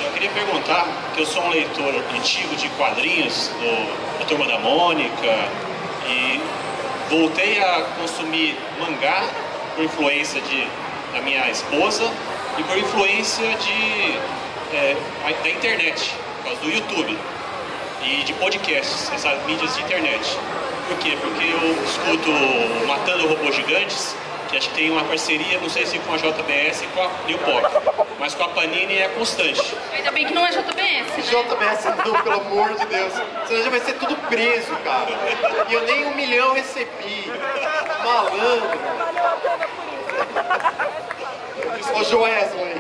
Eu queria queria perguntar, que eu sou um leitor antigo de quadrinhos, da Turma da Mônica, e voltei a consumir mangá por influência da minha esposa e por influência da internet, por causa do YouTube e de podcasts, essas mídias de internet. Por quê? Porque eu escuto Matando Robôs Gigantes, que acho que tem uma parceria, não sei se com a JBS e com a New Pop, mas com a Panini é constante. Ainda bem que não é JBS, né? JBS não, pelo amor de Deus. Senão já vai ser tudo preso, cara. E eu nem 1 milhão recebi. Malandro. Ô Joesley.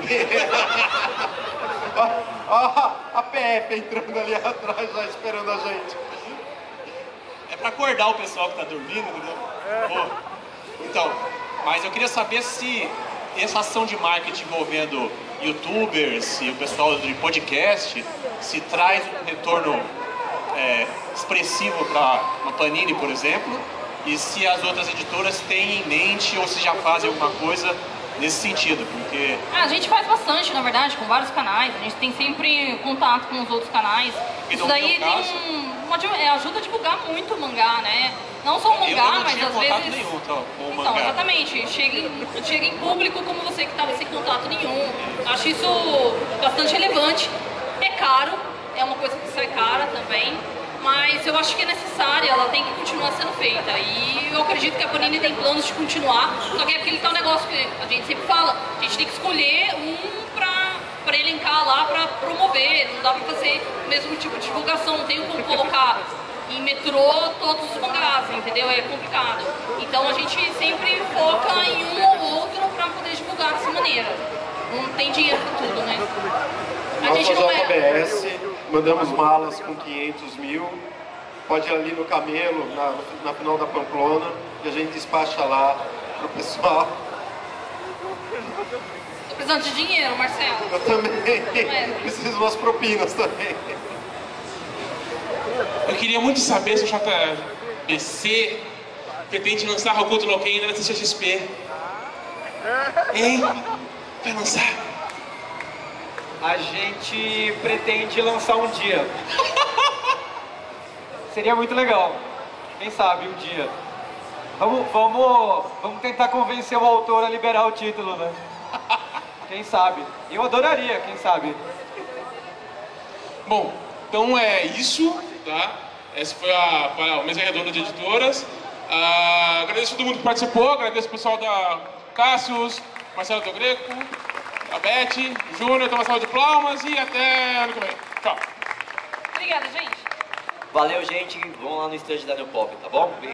Ó, a PF entrando ali atrás, já esperando a gente. É pra acordar o pessoal que tá dormindo, entendeu? Então, mas eu queria saber se essa ação de marketing envolvendo youtubers e o pessoal de podcast se traz um retorno expressivo para a Panini, por exemplo, e se as outras editoras têm em mente ou se já fazem alguma coisa nesse sentido, porque... A gente faz bastante, na verdade, com vários canais, a gente tem sempre contato com os outros canais. Isso daí ajuda a divulgar muito o mangá, né? Não só o mangá, mas às vezes... Nenhum, com o então, mangá. exatamente, chega em público como você que estava sem contato nenhum. Acho isso bastante relevante. É caro, é uma coisa que sai cara também, mas eu acho que é necessária, ela tem que continuar sendo feita. E eu acredito que a Panini tem planos de continuar, só que é aquele tal negócio que a gente sempre fala, a gente tem que escolher um pra elencar lá, pra promover, não dá pra fazer o mesmo tipo de divulgação, não tem como colocar em metrô todos os mangás, entendeu? É complicado. Então a gente sempre foca em um ou outro pra poder divulgar dessa maneira. Não tem dinheiro pra tudo, né? A gente não JBS, mandamos malas com 500 mil, pode ir ali no Camelo, na final da Pamplona, e a gente despacha lá pro pessoal. Tô precisando de dinheiro, Marcelo. Eu também, preciso de umas propinas também. Eu queria muito saber se o JBC pretende lançar Hokuto no Ken ainda na CCXP. Hein? Vai lançar? A gente pretende lançar um dia. Seria muito legal. Quem sabe um dia. Vamos tentar convencer o autor a liberar o título, né? Quem sabe? Eu adoraria, quem sabe? Bom, então é isso, tá? Essa foi a mesa redonda de editoras. Agradeço a todo mundo que participou, agradeço o pessoal da Cassius, Marcelo Del Greco, a Beth, o Júnior, então uma salva de palmas e até ano que vem. Tchau. Obrigada, gente. Valeu, gente. Vamos lá no estande da New Pop, tá bom?